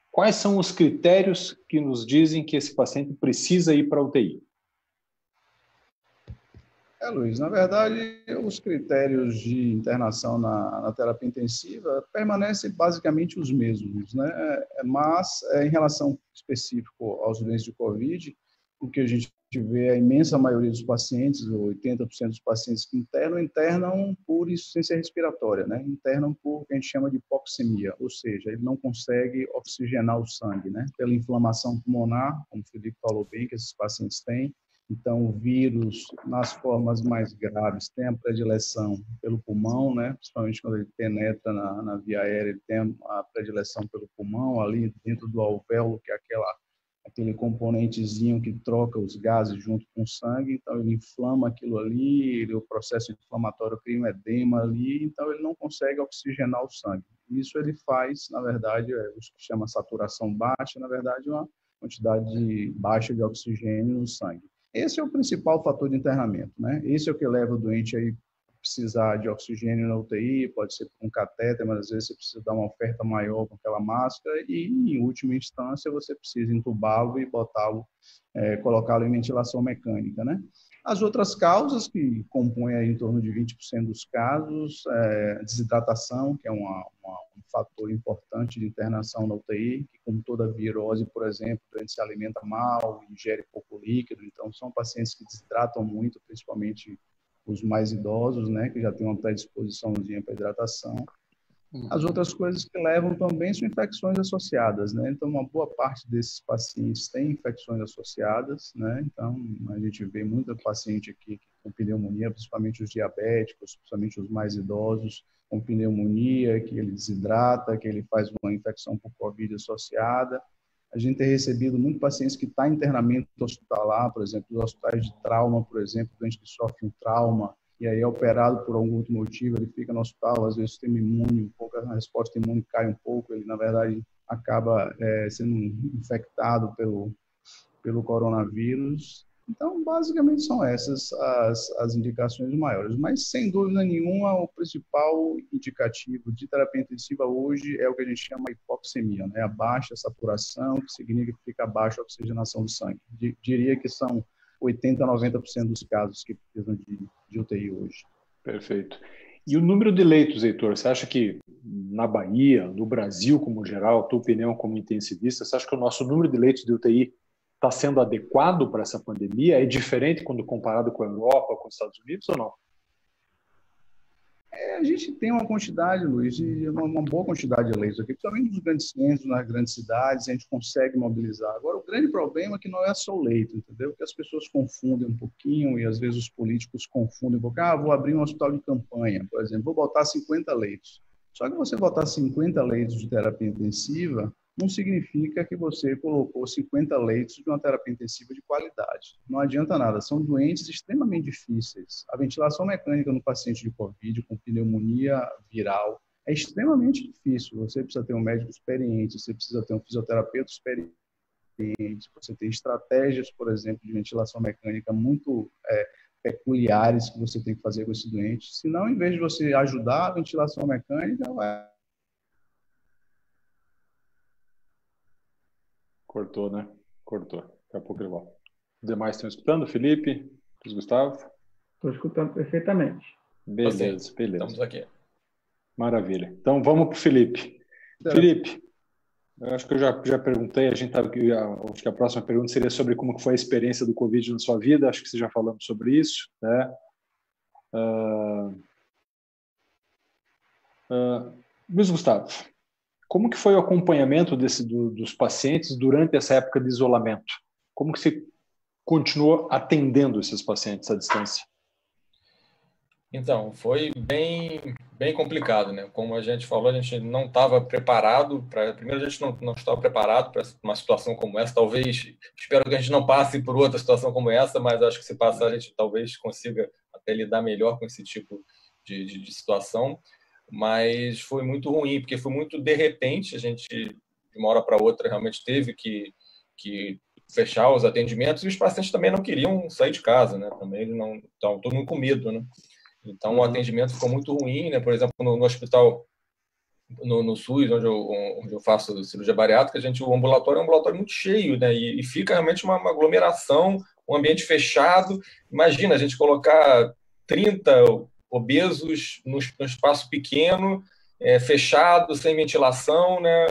Quais são os critérios que nos dizem que esse paciente precisa ir para a UTI? Luiz, na verdade, os critérios de internação na terapia intensiva permanecem basicamente os mesmos, né? Mas, em relação específico aos doentes de COVID, o que a gente vê, a imensa maioria dos pacientes, 80% dos pacientes que internam por insuficiência respiratória, né? Internam por o que a gente chama de hipoxemia, ou seja, ele não consegue oxigenar o sangue, né? Pela inflamação pulmonar, como o Felipe falou bem, que esses pacientes têm. Então, o vírus, nas formas mais graves, tem a predileção pelo pulmão, né? Principalmente quando ele penetra na via aérea, ele tem a predileção pelo pulmão, ali dentro do alvéolo, que é aquele componentezinho que troca os gases junto com o sangue. Então, ele inflama aquilo ali, o processo inflamatório cria um edema ali, então ele não consegue oxigenar o sangue. Isso ele faz, na verdade, o que chama saturação baixa, na verdade, uma quantidade baixa de oxigênio no sangue. Esse é o principal fator de internamento, né? Esse é o que leva o doente a precisar de oxigênio na UTI, pode ser com catéter, mas às vezes você precisa dar uma oferta maior com aquela máscara e, em última instância, você precisa entubá-lo e colocá-lo em ventilação mecânica, né? As outras causas, que compõem aí em torno de 20% dos casos, desidratação, que é um fator importante de internação na UTI, que, como toda virose, por exemplo, o doente se alimenta mal, ingere pouco líquido, então são pacientes que desidratam muito, principalmente os mais idosos, né, que já têm uma predisposiçãozinha para hidratação. As outras coisas que levam também são infecções associadas, né? Então, uma boa parte desses pacientes tem infecções associadas, né? Então, a gente vê muita paciente aqui com pneumonia, principalmente os diabéticos, principalmente os mais idosos, com pneumonia, que ele desidrata, que ele faz uma infecção por Covid associada. A gente tem recebido muitos pacientes que estão em internamento hospitalar, por exemplo, os hospitais de trauma, por exemplo, doente que sofre um trauma, e aí é operado por algum outro motivo, ele fica no hospital, às vezes o sistema imune, a resposta imune cai um pouco, ele, na verdade, acaba sendo infectado pelo coronavírus. Então, basicamente, são essas as indicações maiores. Mas, sem dúvida nenhuma, o principal indicativo de terapia intensiva hoje é o que a gente chama de hipoxemia, né? A baixa saturação, que significa a baixa oxigenação do sangue. Diria que são 80% a 90% dos casos que precisam de UTI hoje. Perfeito. E o número de leitos, Heitor, você acha que na Bahia, no Brasil como geral, tua opinião como intensivista, você acha que o nosso número de leitos de UTI está sendo adequado para essa pandemia? É diferente quando comparado com a Europa, com os Estados Unidos ou não? A gente tem uma quantidade, Luiz, uma boa quantidade de leitos aqui, principalmente nos grandes centros, nas grandes cidades, a gente consegue mobilizar. Agora, o grande problema é que não é só o leito, entendeu? Que as pessoas confundem um pouquinho e, às vezes, os políticos confundem um pouco. Vou abrir um hospital de campanha, por exemplo, vou botar 50 leitos. Só que você botar 50 leitos de terapia intensiva não significa que você colocou 50 leitos de uma terapia intensiva de qualidade. Não adianta nada, são doentes extremamente difíceis. A ventilação mecânica no paciente de COVID com pneumonia viral é extremamente difícil. Você precisa ter um médico experiente, você precisa ter um fisioterapeuta experiente, você tem estratégias, por exemplo, de ventilação mecânica muito peculiares que você tem que fazer com esse doente. Senão, em vez de você ajudar a ventilação mecânica, vai... Cortou, né? Cortou. Daqui a pouco ele volta. Os demais estão escutando? Felipe? Gustavo? Estou escutando perfeitamente. Beleza, assim, beleza. Estamos aqui. Maravilha. Então, vamos para o Felipe. Felipe, eu acho que eu já perguntei, acho que a próxima pergunta seria sobre como foi a experiência do Covid na sua vida, acho que você já falamos sobre isso, né? Luiz Gustavo, como que foi o acompanhamento dos pacientes durante essa época de isolamento? Como que você continuou atendendo esses pacientes à distância? Então, foi bem complicado, né? Como a gente falou, a gente não estava preparado para. Primeiro, a gente não estava preparado para uma situação como essa. Talvez, espero que a gente não passe por outra situação como essa, mas acho que se passar, a gente talvez consiga até lidar melhor com esse tipo de situação. Mas foi muito ruim, porque foi muito de repente. A gente, de uma hora para outra, realmente teve que fechar os atendimentos e os pacientes também não queriam sair de casa, né? Também eles não estavam todo mundo com medo, né? Então, o atendimento ficou muito ruim, né? Por exemplo, no hospital, no SUS, onde eu faço cirurgia bariátrica, o ambulatório é um ambulatório muito cheio, né? E fica realmente uma aglomeração, um ambiente fechado. Imagina a gente colocar 30 obesos num espaço pequeno, fechado, sem ventilação, né?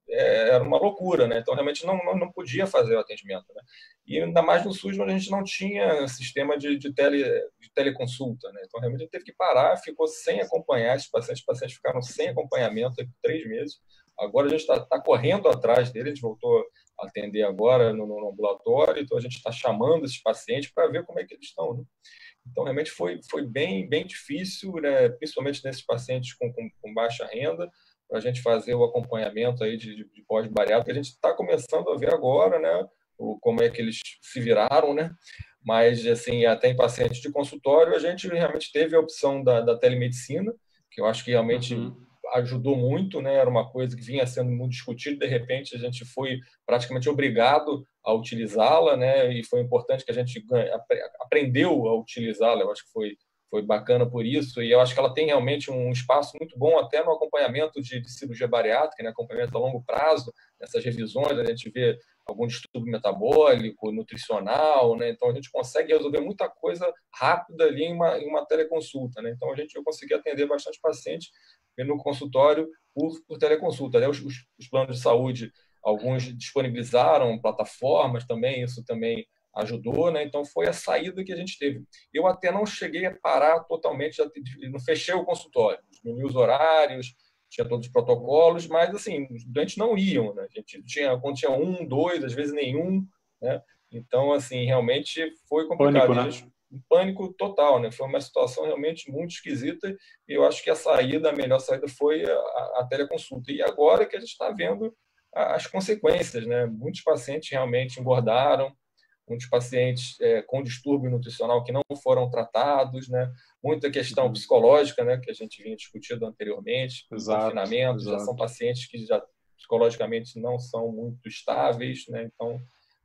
Era uma loucura, né? Então, realmente, não podia fazer o atendimento, né? E ainda mais no SUS, onde a gente não tinha sistema de teleconsulta, né? Então, realmente, a gente teve que parar, ficou sem acompanhar esses pacientes. Os pacientes ficaram sem acompanhamento por 3 meses. Agora, a gente está correndo atrás dele, a gente voltou a atender agora no ambulatório, então a gente está chamando esses pacientes para ver como é que eles estão, né? Então, realmente, foi bem difícil, né? Principalmente nesses pacientes com baixa renda, para a gente fazer o acompanhamento aí de pós-bariátrica, que a gente está começando a ver agora, né? Como é que eles se viraram, né? Mas, assim, até em pacientes de consultório, a gente realmente teve a opção da telemedicina, que eu acho que realmente ajudou muito, né? Era uma coisa que vinha sendo muito discutida, de repente a gente foi praticamente obrigado a utilizá-la, né? E foi importante que a gente aprendeu a utilizá-la. Eu acho que foi bacana por isso, e eu acho que ela tem realmente um espaço muito bom até no acompanhamento de cirurgia bariátrica, né? Acompanhamento a longo prazo, nessas revisões, a gente vê algum distúrbio metabólico, nutricional, né? Então a gente consegue resolver muita coisa rápida ali em uma teleconsulta, né? Então eu consegui atender bastante pacientes no consultório por teleconsulta, né? Os planos de saúde, alguns disponibilizaram plataformas também, isso também ajudou, né? Então foi a saída que a gente teve. Eu até não cheguei a parar totalmente, não fechei o consultório, diminui os horários, tinha todos os protocolos, mas assim, os doentes não iam, né? A gente quando tinha 1, 2, às vezes nenhum, né? Então, assim, realmente foi complicado. Pânico, né? Um pânico total, né? Foi uma situação realmente muito esquisita e eu acho que a melhor saída foi a teleconsulta. E agora que a gente está vendo as consequências, né? Muitos pacientes realmente engordaram, muitos pacientes com distúrbio nutricional que não foram tratados, né? Muita questão psicológica, né? Que a gente vinha discutindo anteriormente, confinamento, já são pacientes que já psicologicamente não são muito estáveis, né? Então,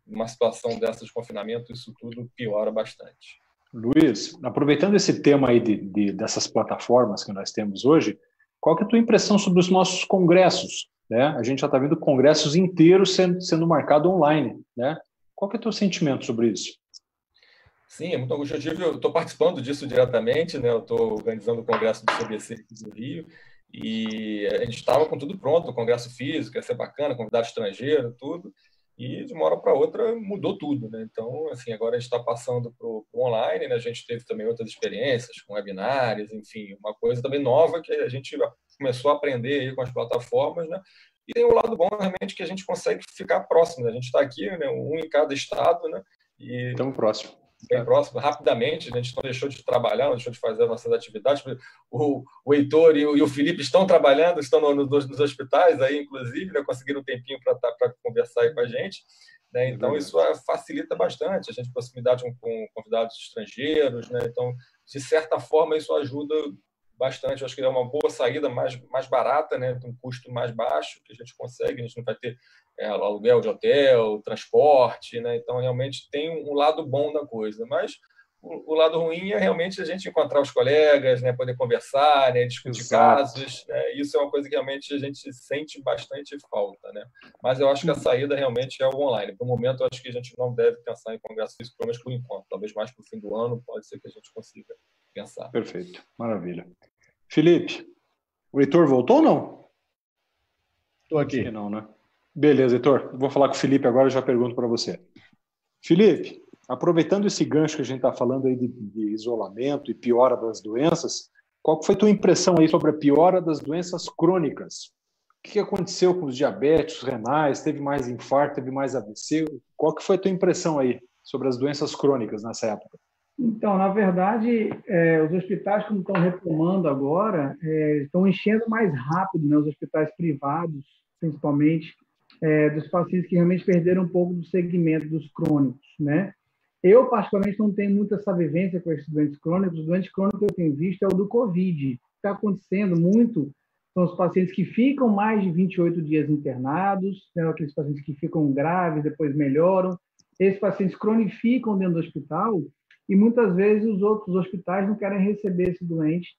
numa situação dessa de confinamento, isso tudo piora bastante. Luiz, aproveitando esse tema aí dessas plataformas que nós temos hoje, qual que é a tua impressão sobre os nossos congressos, né? A gente já está vendo congressos inteiros sendo marcados online, né? Qual que é o teu sentimento sobre isso? Sim, é muito angustioso. Eu estou participando disso diretamente, né? Eu estou organizando o congresso do CBC aqui do Rio e a gente estava com tudo pronto, o congresso físico, ia ser bacana, convidado estrangeiro, tudo. E de uma hora para outra mudou tudo, né? Então, assim, agora a gente está passando para o online, né? A gente teve também outras experiências com webinários, enfim, uma coisa também nova que a gente começou a aprender aí com as plataformas, né? E tem um lado bom, realmente, que a gente consegue ficar próximo, né? A gente está aqui, né? Um em cada estado, né? E estamos próximo. Bem próximo, rapidamente, a gente não deixou de trabalhar, não deixou de fazer as nossas atividades. O Heitor e o Felipe estão trabalhando, estão nos hospitais, aí, inclusive, né, conseguiram um tempinho para conversar aí com a gente. Né? Então, isso facilita bastante a gente proximidade com convidados estrangeiros. Né? Então, de certa forma, isso ajuda bastante. Eu acho que é uma boa saída, mais barata, né? Um custo mais baixo que a gente consegue, a gente não vai ter aluguel de hotel, transporte, né? Então, realmente tem um lado bom da coisa, mas o lado ruim é realmente a gente encontrar os colegas, né? Poder conversar, né? Discutir casos, né? Isso é uma coisa que realmente a gente sente bastante falta, né? Mas eu acho que a saída realmente é o online. Por momento, eu acho que a gente não deve pensar em congresso físico, pelo menos por enquanto. Talvez mais para o fim do ano, pode ser que a gente consiga pensar. Perfeito, maravilha. Felipe, o Heitor voltou ou não? Estou aqui. Não, né? Beleza, Heitor. Vou falar com o Felipe agora e já pergunto para você. Felipe, aproveitando esse gancho que a gente está falando aí de isolamento e piora das doenças, qual foi a tua impressão aí sobre a piora das doenças crônicas? O que aconteceu com os diabéticos renais? Teve mais infarto, teve mais AVC? Qual que foi a tua impressão aí sobre as doenças crônicas nessa época? Então, na verdade, os hospitais, como estão retomando agora, estão enchendo mais rápido, né, os hospitais privados, principalmente, dos pacientes que realmente perderam um pouco do segmento dos crônicos, né? Eu, particularmente, não tenho muita essa vivência com esses doentes crônicos. O doente crônico que eu tenho visto é o do Covid. O que está acontecendo muito são os pacientes que ficam mais de 28 dias internados, né, aqueles pacientes que ficam graves, depois melhoram. Esses pacientes cronificam dentro do hospital e, muitas vezes, os outros hospitais não querem receber esse doente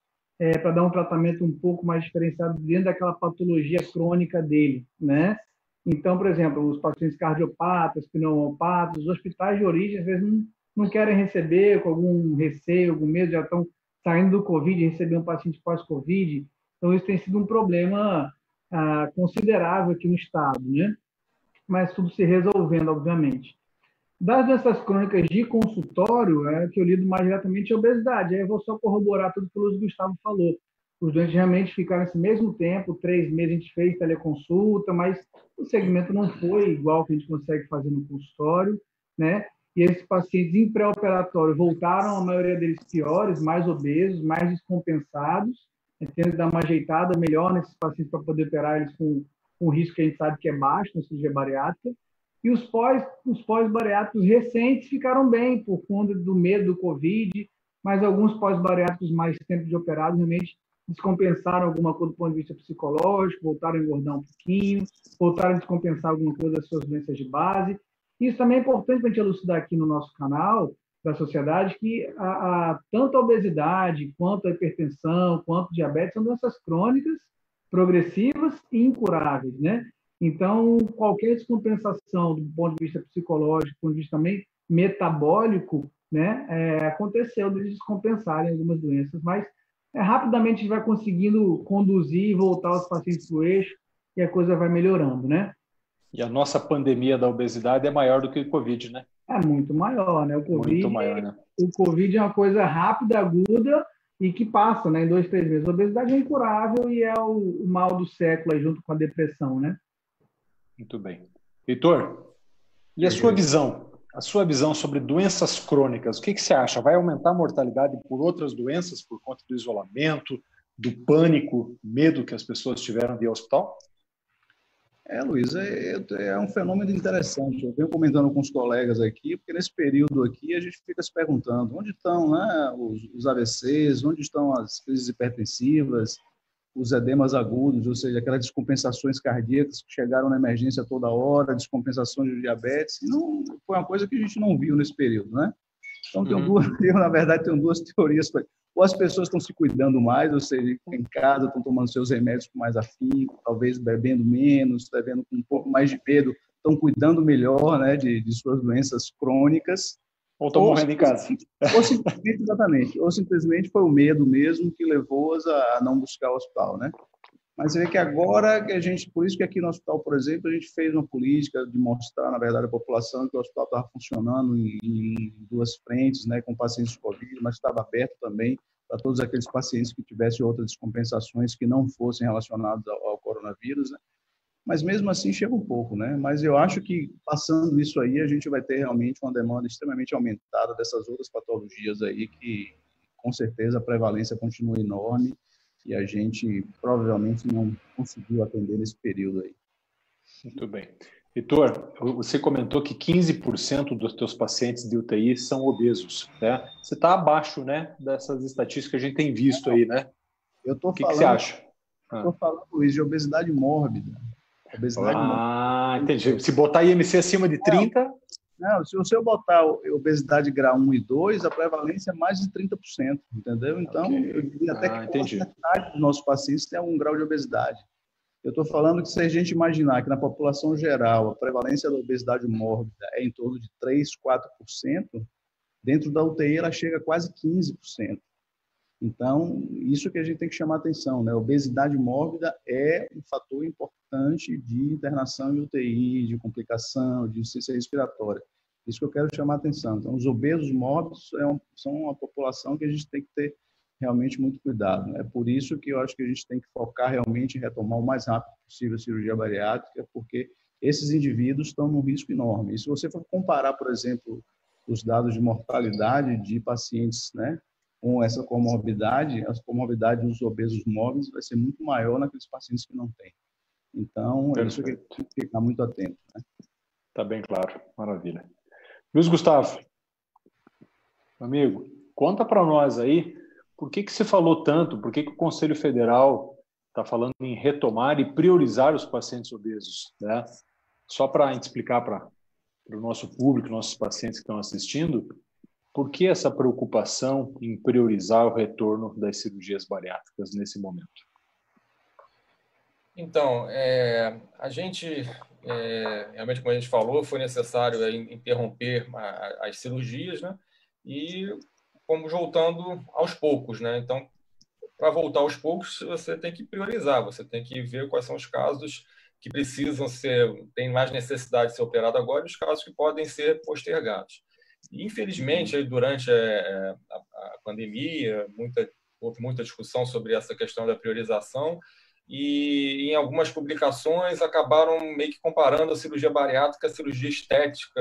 para dar um tratamento um pouco mais diferenciado dentro daquela patologia crônica dele, né? Então, por exemplo, os pacientes cardiopatas, pneumopatas, os hospitais de origem, às vezes, não querem receber com algum receio, algum medo, já estão saindo do Covid e receber um paciente pós-Covid. Então, isso tem sido um problema considerável aqui no estado, né? Mas tudo se resolvendo, obviamente. Das doenças crônicas de consultório, que eu lido mais diretamente é a obesidade. Aí eu vou só corroborar tudo que o Luiz Gustavo falou. Os doentes realmente ficaram nesse mesmo tempo, 3 meses a gente fez teleconsulta, mas o segmento não foi igual que a gente consegue fazer no consultório, né? E esses pacientes em pré-operatório voltaram, a maioria deles piores, mais obesos, mais descompensados, tendo que dar uma ajeitada melhor nesses pacientes para poder operar eles com um risco que a gente sabe que é baixo na cirurgia bariátrica. E os pós-bariátricos recentes ficaram bem por conta do medo do Covid, mas alguns pós-bariátricos mais tempo de operado realmente descompensaram alguma coisa do ponto de vista psicológico, voltaram a engordar um pouquinho, voltaram a descompensar alguma coisa das suas doenças de base. Isso também é importante para a gente elucidar aqui no nosso canal da sociedade, que tanto a obesidade, quanto a hipertensão, quanto a diabetes são doenças crônicas, progressivas e incuráveis, né? Então, qualquer descompensação do ponto de vista psicológico, do ponto de vista também metabólico, né, aconteceu de descompensarem algumas doenças, mas rapidamente a gente vai conseguindo conduzir e voltar os pacientes para o eixo e a coisa vai melhorando, né? E a nossa pandemia da obesidade é maior do que o Covid, né? É muito maior, né? Muito maior, né? O Covid é uma coisa rápida, aguda e que passa, né, em 2, 3 meses. A obesidade é incurável e é o mal do século aí, junto com a depressão, né? Muito bem. Heitor, e a sua visão? A sua visão sobre doenças crônicas, o que você acha? Vai aumentar a mortalidade por outras doenças por conta do isolamento, do pânico, medo que as pessoas tiveram de ir ao hospital? Luiz, é um fenômeno interessante. Eu venho comentando com os colegas aqui, porque nesse período aqui a gente fica se perguntando onde estão, né, os AVCs, onde estão as crises hipertensivas, os edemas agudos, ou seja, aquelas descompensações cardíacas que chegaram na emergência toda hora, descompensações de diabetes, e não foi uma coisa que a gente não viu nesse período, né? Então, eu, na verdade, tenho 2 teorias. Ou as pessoas estão se cuidando mais, ou seja, em casa estão tomando seus remédios com mais afinco, talvez bebendo menos, bebendo com um pouco mais de medo, estão cuidando melhor, né, de suas doenças crônicas. Ou estão morrendo em casa. Ou simplesmente, exatamente, ou simplesmente foi o medo mesmo que levou-as a não buscar o hospital, né? Mas você vê que agora que a gente, por isso que aqui no hospital, por exemplo, a gente fez uma política de mostrar, na verdade, à população que o hospital estava funcionando em 2 frentes, né, com pacientes de Covid, mas estava aberto também para todos aqueles pacientes que tivessem outras descompensações que não fossem relacionadas ao coronavírus, né? Mas mesmo assim chega um pouco, né? Mas eu acho que passando isso aí, a gente vai ter realmente uma demanda extremamente aumentada dessas outras patologias aí que, com certeza, a prevalência continua enorme e a gente provavelmente não conseguiu atender nesse período aí. Muito bem. Heitor, você comentou que 15% dos teus pacientes de UTI são obesos, né? Você está abaixo, né, dessas estatísticas que a gente tem visto aí, né? Eu tô o que você acha? Estou falando, Luiz, de obesidade mórbida. Obesidade mórbida. Entendi. Se botar IMC acima de 30... Não, se você botar obesidade grau 1 e 2, a prevalência é mais de 30%, entendeu? Então, eu diria até que metade dos nossos pacientes tem algum grau de obesidade. Eu estou falando que se a gente imaginar que na população geral a prevalência da obesidade mórbida é em torno de 3%, 4%, dentro da UTI ela chega a quase 15%. Então, isso que a gente tem que chamar atenção, né? A obesidade mórbida é um fator importante de internação em UTI, de complicação, de insuficiência respiratória. Isso que eu quero chamar atenção. Então, os obesos mórbidos são uma população que a gente tem que ter realmente muito cuidado. É por isso que eu acho que a gente tem que focar realmente em retomar o mais rápido possível a cirurgia bariátrica, porque esses indivíduos estão num risco enorme. E se você for comparar, por exemplo, os dados de mortalidade de pacientes, né, com essa comorbidade, as comorbidades dos obesos móveis vai ser muito maior naqueles pacientes que não têm. Então, é isso que tem que ficar muito atento. Está bem claro, maravilha. Luiz Gustavo, amigo, conta para nós aí, por que se falou tanto, por que o Conselho Federal está falando em retomar e priorizar os pacientes obesos, né? Só para a gente explicar para o nosso público, nossos pacientes que estão assistindo, por que essa preocupação em priorizar o retorno das cirurgias bariátricas nesse momento? Então, a gente, realmente, como a gente falou, foi necessário interromper as cirurgias, né? E fomos voltando aos poucos, né? Então, para voltar aos poucos, você tem que priorizar, você tem que ver quais são os casos que precisam tem mais necessidade de ser operado agora e os casos que podem ser postergados. E, infelizmente, durante a pandemia, houve muita discussão sobre essa questão da priorização e, em algumas publicações, acabaram meio que comparando a cirurgia bariátrica à cirurgia estética,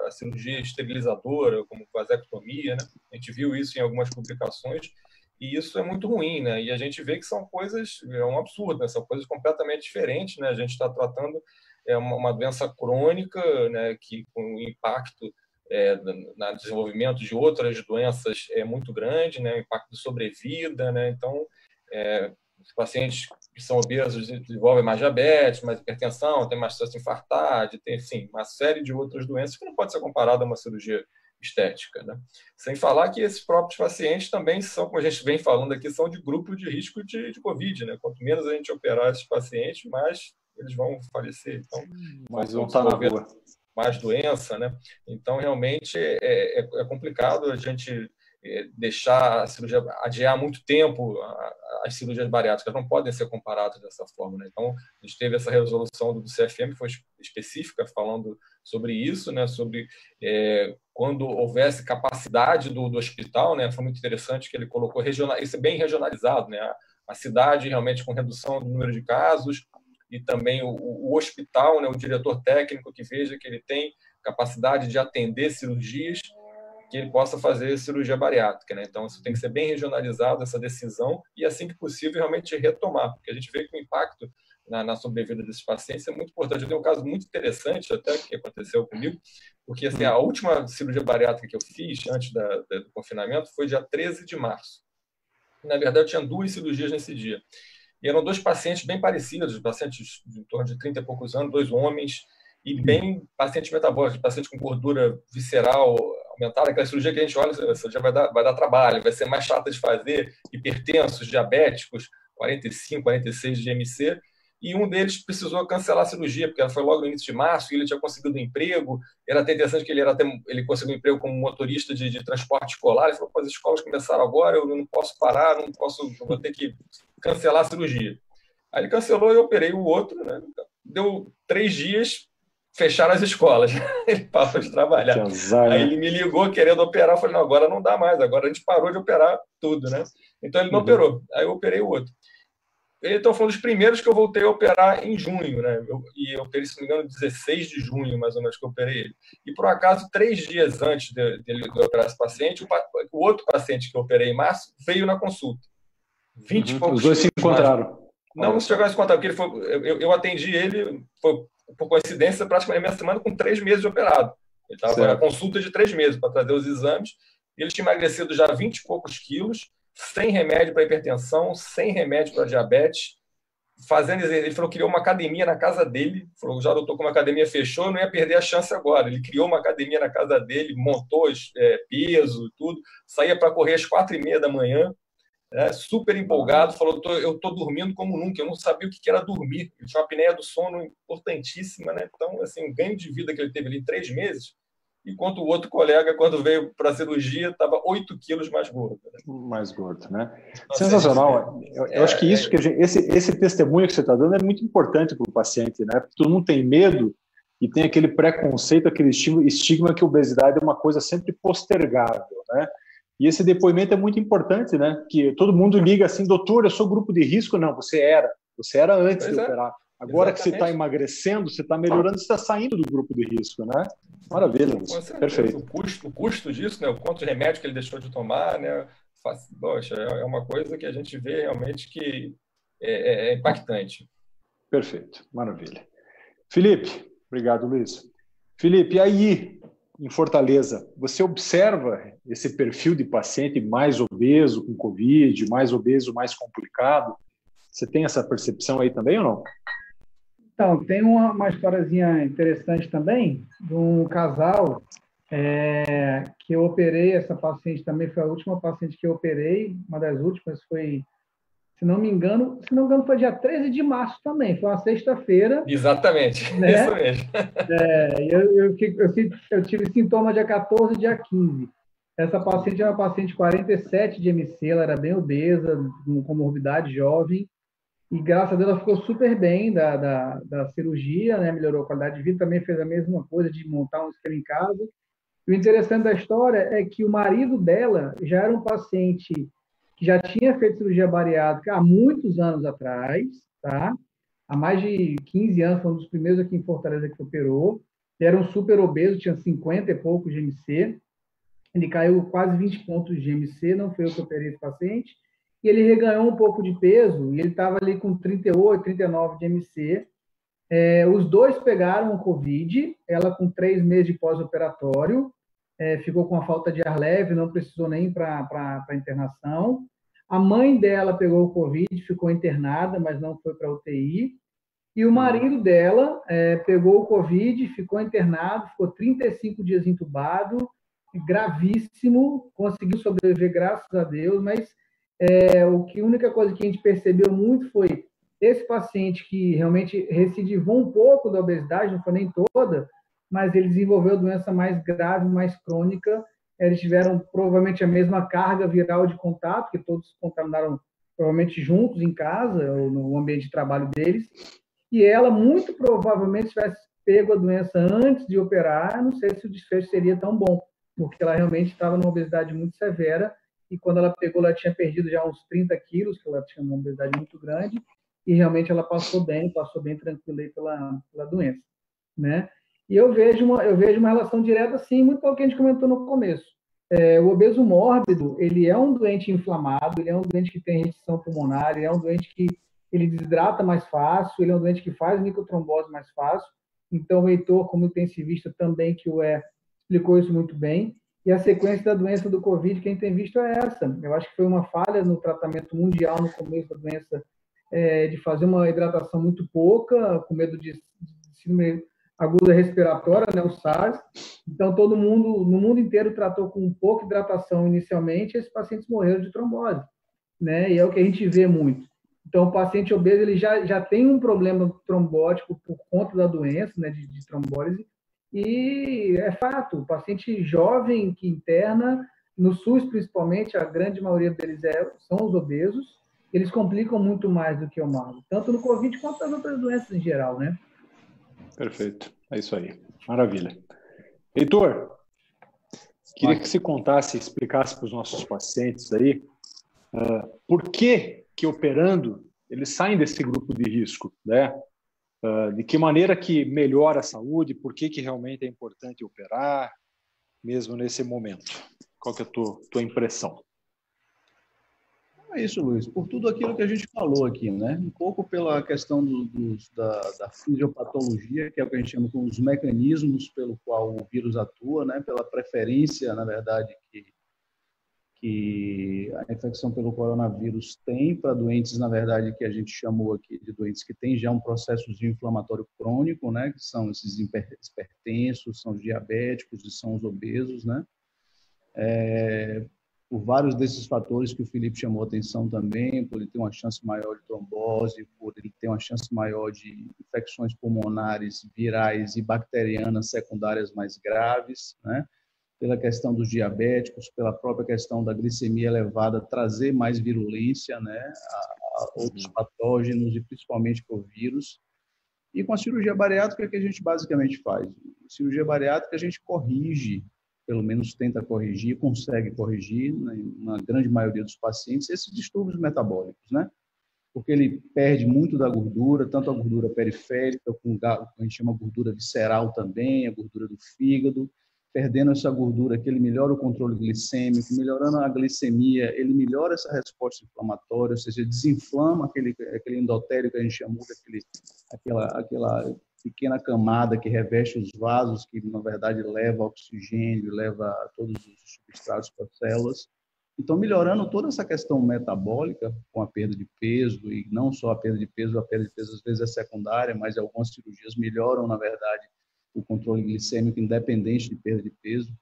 a cirurgia esterilizadora, como vasectomia, né? A gente viu isso em algumas publicações. E isso é muito ruim, né? E a gente vê que são coisas, é um absurdo, né? São coisas completamente diferentes, né? A gente está tratando uma doença crônica, né? Que com impacto no desenvolvimento de outras doenças é muito grande, né? O impacto de sobrevida, né? Então, os pacientes que são obesos desenvolvem mais diabetes, mais hipertensão, tem mais chance de infartar, tem, enfim, uma série de outras doenças que não pode ser comparada a uma cirurgia estética, né? Sem falar que esses próprios pacientes também são, como a gente vem falando aqui, são de grupo de risco de Covid, né? Quanto menos a gente operar esses pacientes, mais eles vão falecer. Então, mais vão estar na rua. Mais doença, né? Então, realmente, é complicado a gente deixar a cirurgia, adiar muito tempo as cirurgias bariátricas, não podem ser comparadas dessa forma, né? Então, a gente teve essa resolução do CFM, que foi específica, falando sobre isso, né? Sobre quando houvesse capacidade do hospital, né? Foi muito interessante que ele colocou isso é bem regionalizado, né? A cidade realmente com redução do número de casos e também o hospital, né? O diretor técnico que veja que ele tem capacidade de atender cirurgias, que ele possa fazer cirurgia bariátrica, né? Então, isso tem que ser bem regionalizado, essa decisão, e assim que possível, realmente retomar, porque a gente vê que o impacto na sobrevida desses pacientes é muito importante. Eu tenho um caso muito interessante, até, que aconteceu comigo, porque assim, a última cirurgia bariátrica que eu fiz, antes do confinamento, foi dia 13 de março. Na verdade, eu tinha 2 cirurgias nesse dia. E eram 2 pacientes bem parecidos, pacientes de em torno de 30 e poucos anos, 2 homens, e bem pacientes metabólicos, pacientes com gordura visceral aumentada, aquela cirurgia que a gente olha, essa já vai dar trabalho, vai ser mais chata de fazer, hipertensos, diabéticos, 45, 46 de IMC, e um deles precisou cancelar a cirurgia, porque ela foi logo no início de março, e ele tinha conseguido um emprego, era até interessante que ele conseguiu um emprego como motorista de transporte escolar, ele falou, as escolas começaram agora, eu não posso parar, eu vou ter que cancelar a cirurgia. Aí ele cancelou e eu operei o outro, né? Deu 3 dias, fecharam as escolas, ele parou de trabalhar. Aí ele me ligou querendo operar, eu falei, não, agora não dá mais, agora a gente parou de operar tudo, né? Então ele não operou, aí eu operei o outro. Então foi um dos primeiros que eu voltei a operar em junho, né? Eu operei, se não me engano, 16 de junho, mais ou menos, que eu operei ele. E por acaso, 3 dias antes de operar esse paciente, o outro paciente que eu operei em março veio na consulta. 20 e poucos. Os dois se encontraram. Não chegou a se encontrar, porque eu atendi ele, foi, por coincidência, praticamente a minha semana com 3 meses de operado. Ele estava na consulta de 3 meses para trazer os exames. Ele tinha emagrecido já 20 e poucos quilos, sem remédio para hipertensão, sem remédio para diabetes, ele falou que criou uma academia na casa dele, falou, já doutor, como a academia fechou, não ia perder a chance agora. Ele criou uma academia na casa dele, montou peso, tudo, saía para correr às 4h30 da manhã, super empolgado, falou, eu estou dormindo como nunca, eu não sabia o que era dormir, ele tinha uma apneia do sono importantíssima, né? Então, assim, o ganho de vida que ele teve ali em 3 meses, enquanto o outro colega, quando veio para a cirurgia, estava 8 quilos mais gordo. Né? Mais gordo, né? Nossa, sensacional. Eu acho que isso que esse testemunho que você está dando é muito importante para o paciente, né? Porque todo mundo tem medo e tem aquele preconceito, aquele estigma que a obesidade é uma coisa sempre postergável, né? E esse depoimento é muito importante, né? Que todo mundo liga assim, doutor, eu sou grupo de risco. Não, você era antes de operar. Agora que você está emagrecendo, você está melhorando, você está saindo do grupo de risco, né? Maravilha, Com certeza. perfeito. O custo disso, né? O quanto de remédio que ele deixou de tomar, né? Poxa, é uma coisa que a gente vê realmente que é impactante. Perfeito, maravilha. Felipe, obrigado, Luiz. Felipe, e aí, em Fortaleza, você observa esse perfil de paciente mais obeso com Covid, mais obeso, mais complicado? Você tem essa percepção aí também ou não? Então, tem uma historiazinha interessante também, de um casal que eu operei. Essa paciente também foi a última paciente que eu operei, uma das últimas foi, se não me engano, foi dia 13 de março também, foi uma sexta-feira. Exatamente, né? Isso mesmo. Eu tive sintoma dia 14 e dia 15. Essa paciente é uma paciente 47 de MC, ela era bem obesa, com comorbidade, jovem, e graças a Deus ela ficou super bem da cirurgia, né? Melhorou a qualidade de vida, também fez a mesma coisa de montar um esquema em casa. E o interessante da história é que o marido dela já era um paciente que já tinha feito cirurgia bariátrica há muitos anos atrás, tá? Há mais de 15 anos, foi um dos primeiros aqui em Fortaleza que operou. Ele era um super obeso, tinha 50 e poucos de MC. Ele caiu quase 20 pontos de MC, não foi eu que operei esse paciente. E ele reganhou um pouco de peso, e ele estava ali com 38, 39 de MC. Os dois pegaram o Covid, ela com 3 meses de pós-operatório, ficou com a falta de ar leve, não precisou nem para internação. A mãe dela pegou o Covid, ficou internada, mas não foi para UTI. E o marido dela pegou o Covid, ficou internado, ficou 35 dias entubado, gravíssimo, conseguiu sobreviver, graças a Deus, mas a única coisa que a gente percebeu muito foi esse paciente que realmente recidivou um pouco da obesidade, não foi nem toda, mas ele desenvolveu doença mais grave, mais crônica. Eles tiveram provavelmente a mesma carga viral de contato, que todos se contaminaram provavelmente juntos em casa, ou no ambiente de trabalho deles, e ela muito provavelmente tivesse pego a doença antes de operar, não sei se o desfecho seria tão bom, porque ela realmente estava numa obesidade muito severa, e quando ela pegou, ela tinha perdido já uns 30 quilos, que ela tinha uma obesidade muito grande, e realmente ela passou bem tranquila aí pela doença, né? E eu vejo uma relação direta, sim, muito ao que a gente comentou no começo. O obeso mórbido, ele é um doente inflamado, ele é um doente que tem restrição pulmonar, ele é um doente que ele desidrata mais fácil, ele é um doente que faz microtrombose mais fácil. Então, o Heitor, como intensivista também, que explicou isso muito bem. E a sequência da doença do Covid, quem tem visto é essa. Eu acho que foi uma falha no tratamento mundial no começo da doença, de fazer uma hidratação muito pouca, com medo de síndrome aguda respiratória, né, o SARS. Então, todo mundo, no mundo inteiro, tratou com pouca hidratação inicialmente, e esses pacientes morreram de trombose, né? E é o que a gente vê muito. Então, o paciente obeso ele já tem um problema trombótico por conta da doença, né, de trombólise, e é fato, o paciente jovem que interna, no SUS principalmente, a grande maioria deles são os obesos, eles complicam muito mais do que o mago, tanto no Covid quanto nas outras doenças em geral, né? Perfeito, é isso aí, maravilha. Heitor, queria que você contasse, explicasse para os nossos pacientes aí, por que operando eles saem desse grupo de risco, né? De que maneira que melhora a saúde, por que realmente é importante operar, mesmo nesse momento? Qual que é a tua impressão? É isso, Luiz. Por tudo aquilo que a gente falou aqui, né? Um pouco pela questão da fisiopatologia, que é o que a gente chama com os mecanismos pelo qual o vírus atua, né? Pela preferência, na verdade, que a infecção pelo coronavírus tem para doentes, na verdade, que a gente chamou aqui de doentes que têm já um processo inflamatório crônico, né? Que são esses hipertensos, são os diabéticos e são os obesos, né? Por vários desses fatores que o Felipe chamou a atenção também, por ele ter uma chance maior de trombose, por ele ter uma chance maior de infecções pulmonares, virais e bacterianas secundárias mais graves, né? Pela questão dos diabéticos, pela própria questão da glicemia elevada, trazer mais virulência, né, a outros patógenos e principalmente para o vírus. E com a cirurgia bariátrica, que a gente basicamente faz? A cirurgia bariátrica a gente corrige, pelo menos tenta corrigir, consegue corrigir, né, na grande maioria dos pacientes, esses distúrbios metabólicos, né? porque ele perde muito da gordura, tanto a gordura periférica, como a gente chama gordura visceral também, a gordura do fígado. Perdendo essa gordura, que ele melhora o controle glicêmico, melhorando a glicemia, ele melhora essa resposta inflamatória, ou seja, desinflama aquele endotélio que a gente chamou, aquela pequena camada que reveste os vasos, que na verdade leva oxigênio, leva todos os substratos para as células. Então, melhorando toda essa questão metabólica com a perda de peso, e não só a perda de peso às vezes é secundária, mas algumas cirurgias melhoram, na verdade, o controle glicêmico independente de perda de peso,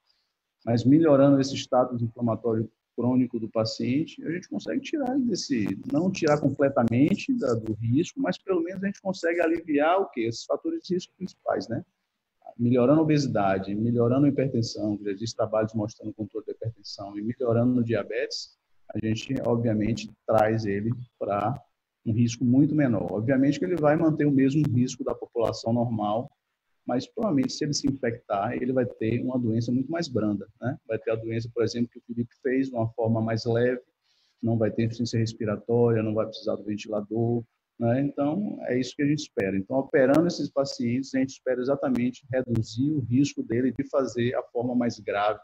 mas melhorando esse status inflamatório crônico do paciente, a gente consegue tirar não tirar completamente do risco, mas pelo menos a gente consegue aliviar o quê? Esses fatores de risco principais, né? Melhorando a obesidade, melhorando a hipertensão, que existem trabalhos mostrando o controle da hipertensão, e melhorando o diabetes, a gente, obviamente, traz ele para um risco muito menor. Obviamente que ele vai manter o mesmo risco da população normal, mas provavelmente, se ele se infectar, ele vai ter uma doença muito mais branda, né? Vai ter a doença, por exemplo, que o Felipe fez, de uma forma mais leve, não vai ter insuficiência respiratória, não vai precisar do ventilador, né? Então, é isso que a gente espera. Então, operando esses pacientes, a gente espera exatamente reduzir o risco dele de fazer a forma mais grave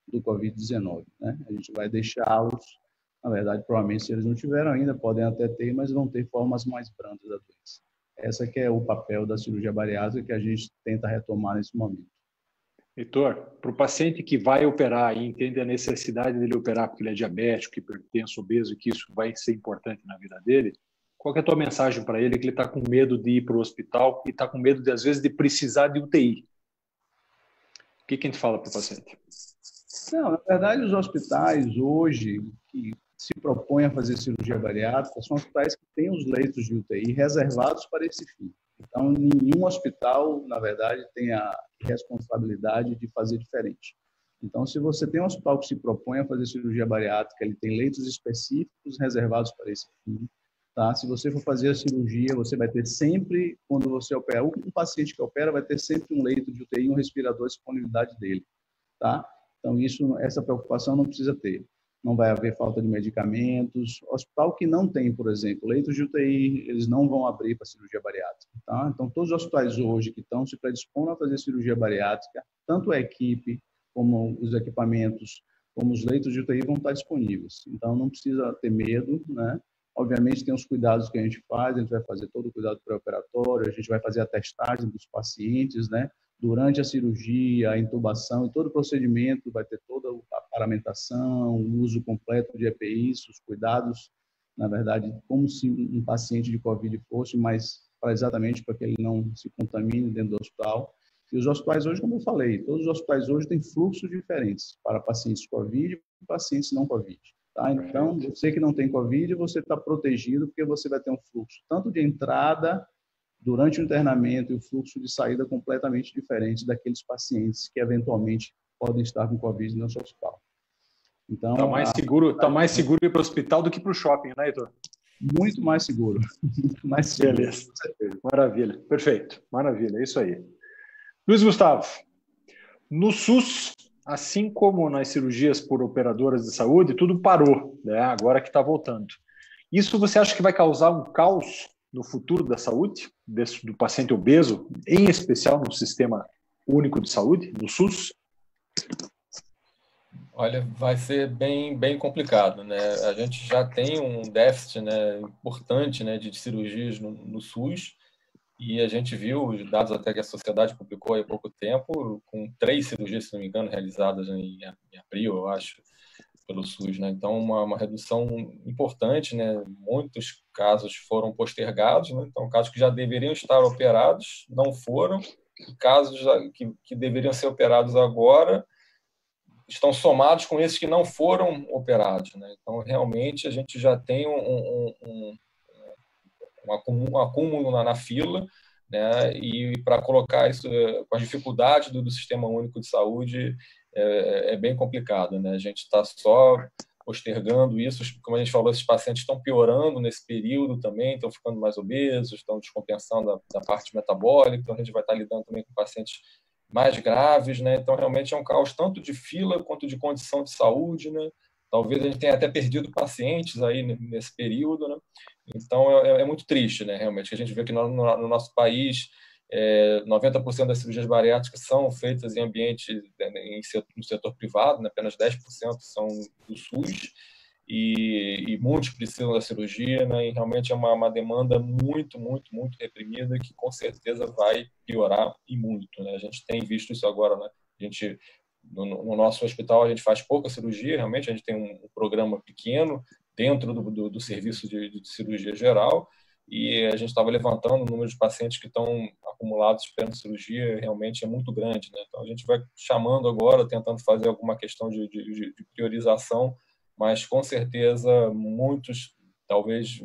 do Covid-19, né? A gente vai deixá-los, na verdade, provavelmente, se eles não tiveram ainda, podem até ter, mas vão ter formas mais brandas da doença. Essa que é o papel da cirurgia bariátrica que a gente tenta retomar nesse momento. Heitor, para o paciente que vai operar e entende a necessidade dele operar porque ele é diabético, hipertenso, obeso, e que isso vai ser importante na vida dele, qual que é a tua mensagem para ele que ele está com medo de ir para o hospital e está com medo, às vezes, de precisar de UTI? O que a gente fala para o paciente? Não, na verdade, os hospitais hoje que se propõem a fazer cirurgia bariátrica são hospitais que têm os leitos de UTI reservados para esse fim. Então, nenhum hospital, na verdade, tem a responsabilidade de fazer diferente. Então, se você tem um hospital que se propõe a fazer cirurgia bariátrica, ele tem leitos específicos reservados para esse fim. Tá? Se você for fazer a cirurgia, você vai ter sempre, quando você opera, um paciente que opera vai ter sempre um leito de UTI, um respirador à disponibilidade dele. Tá? Então, essa preocupação não precisa ter. Não vai haver falta de medicamentos. Hospital que não tem, por exemplo, leitos de UTI, eles não vão abrir para cirurgia bariátrica. Tá? Então, todos os hospitais hoje que estão se predispondo a fazer cirurgia bariátrica, tanto a equipe, como os equipamentos, como os leitos de UTI vão estar disponíveis. Então, não precisa ter medo, né? Obviamente, tem os cuidados que a gente vai fazer todo o cuidado pré-operatório, a gente vai fazer a testagem dos pacientes, né? Durante a cirurgia, a intubação e todo o procedimento, vai ter toda a paramentação, o uso completo de EPIs, os cuidados, na verdade, como se um paciente de Covid fosse, mas exatamente para que ele não se contamine dentro do hospital. E os hospitais hoje, como eu falei, todos os hospitais hoje têm fluxos diferentes para pacientes Covid e pacientes não Covid. Tá? Então, você que não tem Covid, você está protegido porque você vai ter um fluxo tanto de entrada durante o internamento e o fluxo de saída completamente diferente daqueles pacientes que eventualmente podem estar com Covid no seu hospital. Então, está mais seguro ir para o hospital do que para o shopping, né, Heitor? Muito mais seguro. Muito mais seguro. Beleza. Maravilha. Perfeito. Maravilha. É isso aí. Luiz Gustavo, no SUS, assim como nas cirurgias por operadoras de saúde, tudo parou, né? Agora que está voltando. Isso você acha que vai causar um caos no futuro da saúde, do paciente obeso, em especial no Sistema Único de Saúde, no SUS? Olha, vai ser bem complicado, né? A gente já tem um déficit, né, importante, né, de cirurgias no SUS, e a gente viu os dados até que a sociedade publicou há pouco tempo, com 3 cirurgias, se não me engano, realizadas em abril, eu acho, pelo SUS, né? Então, uma redução importante, né? Muitos casos foram postergados, né? Então, casos que já deveriam estar operados não foram, e casos que deveriam ser operados agora estão somados com esses que não foram operados, né? Então, realmente, a gente já tem um acúmulo na fila, né? E para colocar isso com as dificuldades do Sistema Único de Saúde é bem complicado, né? A gente está só postergando isso, como a gente falou, esses pacientes estão piorando nesse período também, estão ficando mais obesos, estão descompensando da parte metabólica, então a gente vai estar lidando também com pacientes mais graves, né? Então realmente é um caos tanto de fila quanto de condição de saúde, né? talvez a gente tenha até perdido pacientes aí nesse período, né? Então, é muito triste, né, realmente, que a gente vê que no nosso país 90% das cirurgias bariátricas são feitas em ambiente no setor privado, né? Apenas 10% são do SUS, e muitos precisam da cirurgia, né? E realmente é uma demanda muito, muito, muito reprimida, que com certeza vai piorar e muito, né? A gente tem visto isso agora, né? No nosso hospital a gente faz pouca cirurgia, realmente a gente tem um programa pequeno dentro do serviço de cirurgia geral, e a gente estava levantando o número de pacientes que estão acumulados esperando cirurgia, realmente é muito grande, né? Então a gente vai chamando agora, tentando fazer alguma questão de priorização, mas com certeza muitos talvez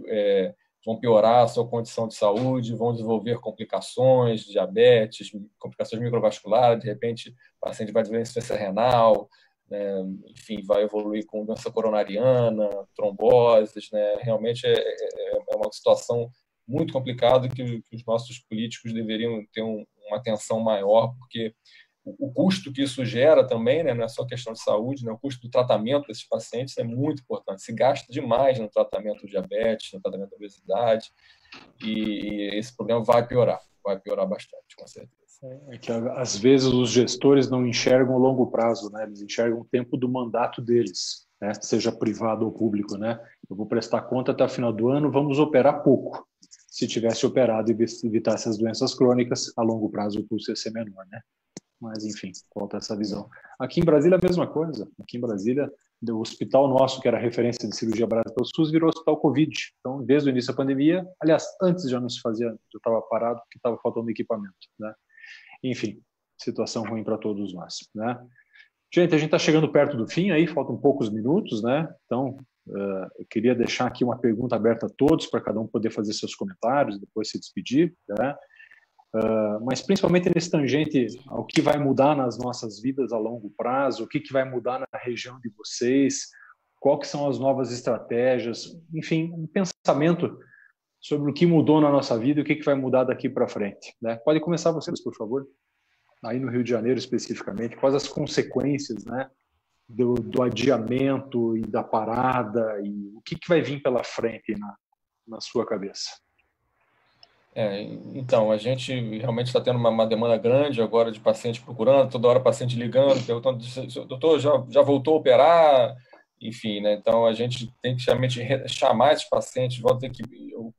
vão piorar a sua condição de saúde, vão desenvolver complicações, diabetes, complicações microvasculares, de repente o paciente vai desenvolver insuficiência renal, né? Enfim, vai evoluir com doença coronariana, tromboses, né? Realmente é uma situação muito complicada que os nossos políticos deveriam ter uma atenção maior, porque o custo que isso gera também, né, não é só questão de saúde, né, o custo do tratamento desses pacientes é muito importante. Se gasta demais no tratamento do diabetes, no tratamento da obesidade, e esse problema vai piorar bastante, com certeza. É que às vezes os gestores não enxergam o longo prazo, né? Eles enxergam o tempo do mandato deles, né? Seja privado ou público, né? Eu vou prestar conta até o final do ano, vamos operar pouco. Se tivesse operado e evitar essas doenças crônicas, a longo prazo o custo ia ser menor, né? Mas, enfim, falta essa visão. Aqui em Brasília, a mesma coisa. Aqui em Brasília, o hospital nosso, que era referência de cirurgia bariátrica pelo SUS, virou hospital Covid. Então, desde o início da pandemia, aliás, antes já não se fazia, já estava parado, porque estava faltando equipamento, né? Enfim, situação ruim para todos nós, né? Gente, a gente está chegando perto do fim aí, faltam poucos minutos, né? Então, eu queria deixar aqui uma pergunta aberta a todos, para cada um poder fazer seus comentários, depois se despedir, né? Mas principalmente nesse tangente ao que vai mudar nas nossas vidas a longo prazo, o que vai mudar na região de vocês, quais que são as novas estratégias, enfim, um pensamento sobre o que mudou na nossa vida e o que vai mudar daqui para frente, né? Pode começar vocês, por favor. Aí no Rio de Janeiro especificamente, quais as consequências, né, do adiamento e da parada, e o que vai vir pela frente na sua cabeça? Então, a gente realmente está tendo uma demanda grande agora de paciente procurando, toda hora paciente ligando, perguntando, doutor, já voltou a operar? Enfim, né? Então a gente tem que realmente chamar esses pacientes,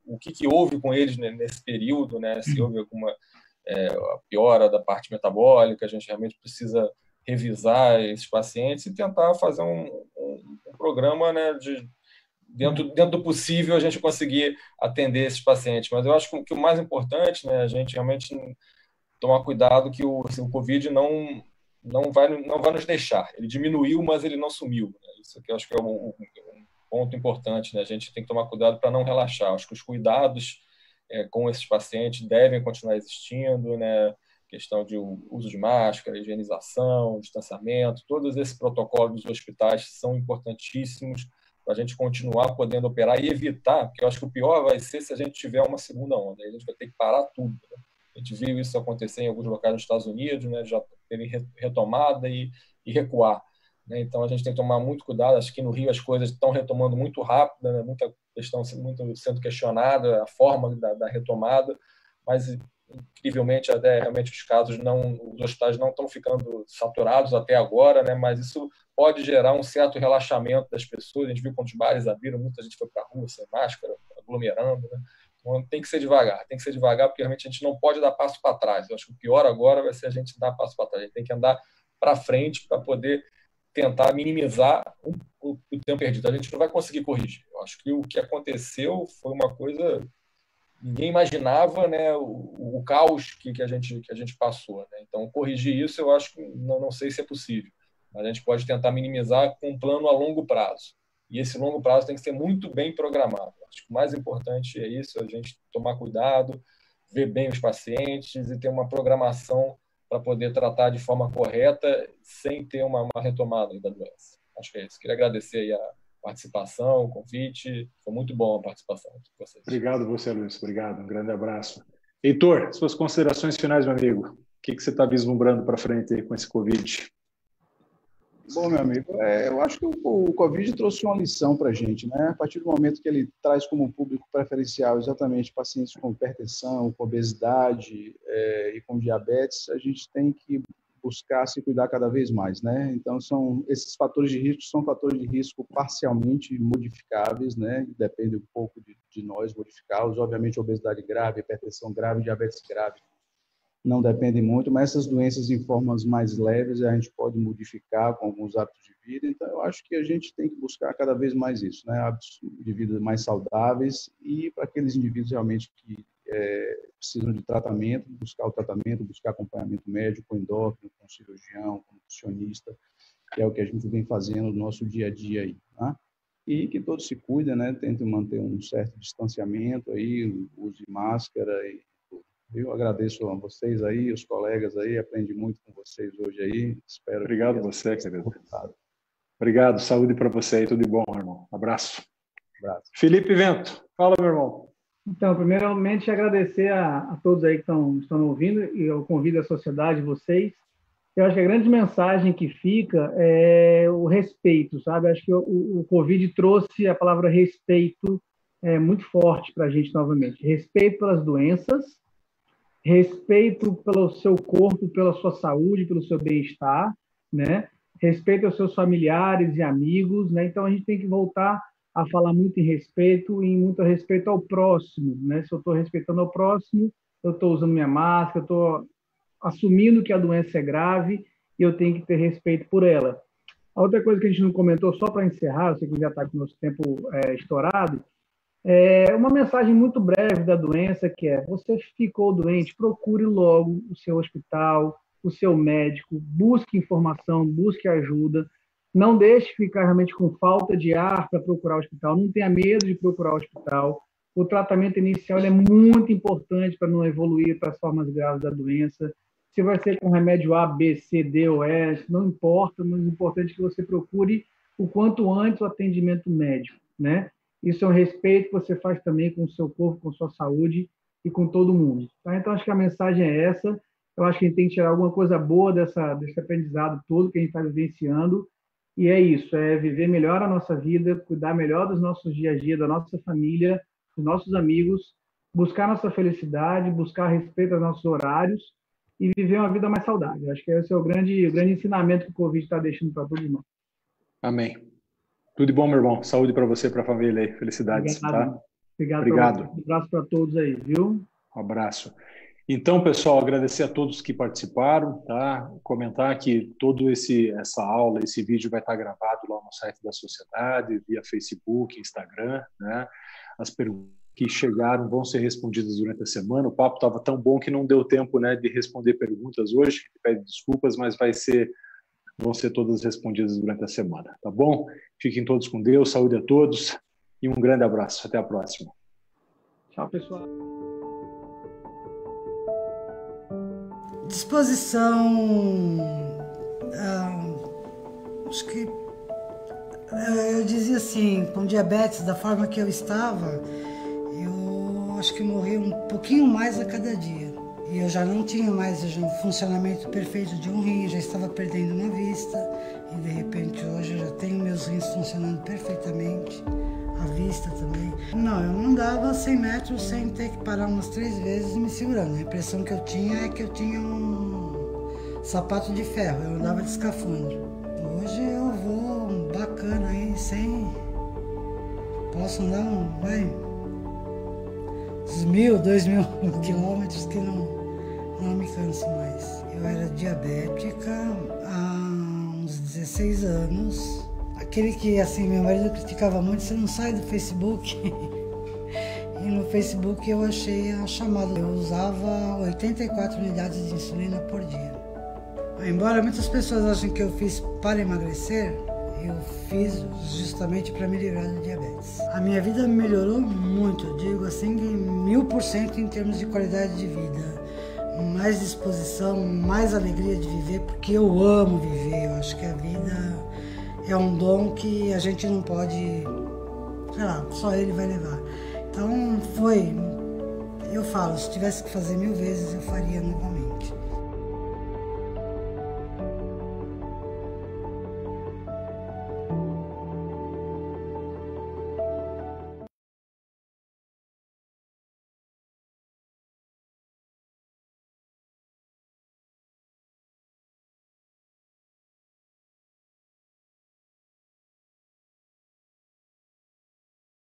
o que houve com eles nesse período, né? Se houve alguma piora da parte metabólica, a gente realmente precisa revisar esses pacientes e tentar fazer um programa, né, dentro do possível, a gente conseguir atender esses pacientes. Mas eu acho que o mais importante, né, a gente realmente tomar cuidado que o Covid não vai nos deixar. Ele diminuiu, mas ele não sumiu, né? Isso aqui eu acho que é um ponto importante, né? A gente tem que tomar cuidado para não relaxar. Acho que os cuidados com esses pacientes devem continuar existindo, né? Questão de uso de máscara, higienização, distanciamento, todos esses protocolos dos hospitais são importantíssimos para a gente continuar podendo operar e evitar, porque eu acho que o pior vai ser se a gente tiver uma segunda onda, aí a gente vai ter que parar tudo, né? A gente viu isso acontecer em alguns locais nos Estados Unidos, né? Já teve retomada e recuar, né? Então a gente tem que tomar muito cuidado. Acho que no Rio as coisas estão retomando muito rápido, né? Muita questão muito sendo questionada, a forma da retomada, mas incrivelmente até realmente os hospitais não estão ficando saturados até agora, né? Mas isso pode gerar um certo relaxamento das pessoas. A gente viu quando os bares abriram, muita gente foi para a rua sem máscara, aglomerando, né? Então tem que ser devagar, porque realmente a gente não pode dar passo para trás. Eu acho que o pior agora vai ser a gente dar passo para trás. A gente tem que andar para frente para poder tentar minimizar o tempo perdido. A gente não vai conseguir corrigir. Eu acho que o que aconteceu foi uma coisa... Ninguém imaginava, né, o caos que a gente passou, né? Então, corrigir isso, eu acho que não sei se é possível. Mas a gente pode tentar minimizar com um plano a longo prazo. E esse longo prazo tem que ser muito bem programado. Acho que o mais importante é isso, a gente tomar cuidado, ver bem os pacientes e ter uma programação para poder tratar de forma correta sem ter uma retomada da doença. Acho que é isso. Queria agradecer aí a participação, o convite. Foi muito bom a participação de vocês. Obrigado você, Luiz. Obrigado. Um grande abraço. Heitor, suas considerações finais, meu amigo. O que você está vislumbrando para frente aí com esse Covid? Bom, meu amigo, eu acho que o Covid trouxe uma lição para a gente, né? A partir do momento que ele traz como público preferencial exatamente pacientes com hipertensão, com obesidade e com diabetes, a gente tem que buscar se cuidar cada vez mais, né? Então, esses fatores de risco são fatores de risco parcialmente modificáveis, né? Depende um pouco de nós modificá-los. Obviamente, obesidade grave, hipertensão grave, diabetes grave não dependem muito, mas essas doenças em formas mais leves a gente pode modificar com alguns hábitos de vida. Então, eu acho que a gente tem que buscar cada vez mais isso, né? Hábitos de vida mais saudáveis e para aqueles indivíduos realmente que precisam de tratamento, buscar o tratamento, buscar acompanhamento médico, endócrino, com cirurgião, com nutricionista, que é o que a gente vem fazendo no nosso dia a dia aí, tá? E que todos se cuidem, né? Tentem manter um certo distanciamento aí, use máscara e eu agradeço a vocês aí, os colegas aí, aprendi muito com vocês hoje aí. Espero. Obrigado você, querido. Obrigado, saúde para você aí, tudo de bom, irmão. Abraço. Felipe Vento, fala, meu irmão. Então, primeiramente, agradecer a todos aí que estão ouvindo e eu convido a sociedade, vocês. Eu acho que a grande mensagem que fica é o respeito, sabe? Acho que o Covid trouxe a palavra respeito muito forte para a gente novamente. Respeito pelas doenças, respeito pelo seu corpo, pela sua saúde, pelo seu bem-estar, né? Respeito aos seus familiares e amigos, né? Então, a gente tem que voltar a falar muito em respeito e muito respeito ao próximo, né? Se eu estou respeitando ao próximo, eu estou usando minha máscara, eu estou assumindo que a doença é grave e eu tenho que ter respeito por ela. A outra coisa que a gente não comentou, só para encerrar, eu sei que já está com o nosso tempo estourado, é uma mensagem muito breve da doença, que é: você ficou doente, procure logo o seu hospital, o seu médico, busque informação, busque ajuda, não deixe ficar realmente com falta de ar para procurar o hospital, não tenha medo de procurar o hospital. O tratamento inicial é muito importante para não evoluir para as formas graves da doença. Se vai ser com remédio A, B, C, D ou E, não importa, mas o importante é que você procure o quanto antes o atendimento médico, né? Isso é um respeito que você faz também com o seu corpo, com a sua saúde e com todo mundo. Tá? Então, acho que a mensagem é essa. Eu acho que a gente tem que tirar alguma coisa boa desse aprendizado todo que a gente está vivenciando. E é isso, é viver melhor a nossa vida, cuidar melhor dos nossos dia a dia, da nossa família, dos nossos amigos, buscar nossa felicidade, buscar respeito aos nossos horários e viver uma vida mais saudável. Acho que esse é o grande ensinamento que o Covid está deixando para todos nós. Amém. Tudo de bom, meu irmão. Saúde para você e para a família aí. Felicidades. Obrigado. Tá? Obrigado. Um abraço para todos aí, viu? Um abraço. Então, pessoal, agradecer a todos que participaram, tá? Comentar que toda essa aula, esse vídeo vai estar gravado lá no site da sociedade, via Facebook, Instagram, né? As perguntas que chegaram vão ser respondidas durante a semana. O papo estava tão bom que não deu tempo, né, de responder perguntas hoje. Pede desculpas, mas vão ser todas respondidas durante a semana, tá bom? Fiquem todos com Deus, saúde a todos e um grande abraço. Até a próxima. Tchau, pessoal. Disposição, acho que eu dizia assim, com diabetes, da forma que eu estava, eu acho que morri um pouquinho mais a cada dia. E eu já não tinha mais um funcionamento perfeito de um rim, já estava perdendo uma vista. E de repente hoje eu já tenho meus rins funcionando perfeitamente, a vista também. Não, eu não andava 100 metros sem ter que parar umas 3 vezes me segurando. A impressão que eu tinha é que eu tinha um sapato de ferro, eu andava de escafandro. Hoje eu vou bacana aí, posso andar uns 1.000, 2.000 quilômetros que não me canso mais. Eu era diabética há uns 16 anos. Aquele que, assim, meu marido criticava muito: você não sai do Facebook? E no Facebook eu achei a chamada. Eu usava 84 unidades de insulina por dia. Embora muitas pessoas achem que eu fiz para emagrecer, eu fiz justamente para me livrar do diabetes. A minha vida melhorou muito, eu digo assim, 1000% em termos de qualidade de vida. Mais disposição, mais alegria de viver, porque eu amo viver. Eu acho que a vida é um dom que a gente não pode, sei lá, só ele vai levar. Então eu falo, se tivesse que fazer 1000 vezes, eu faria novamente.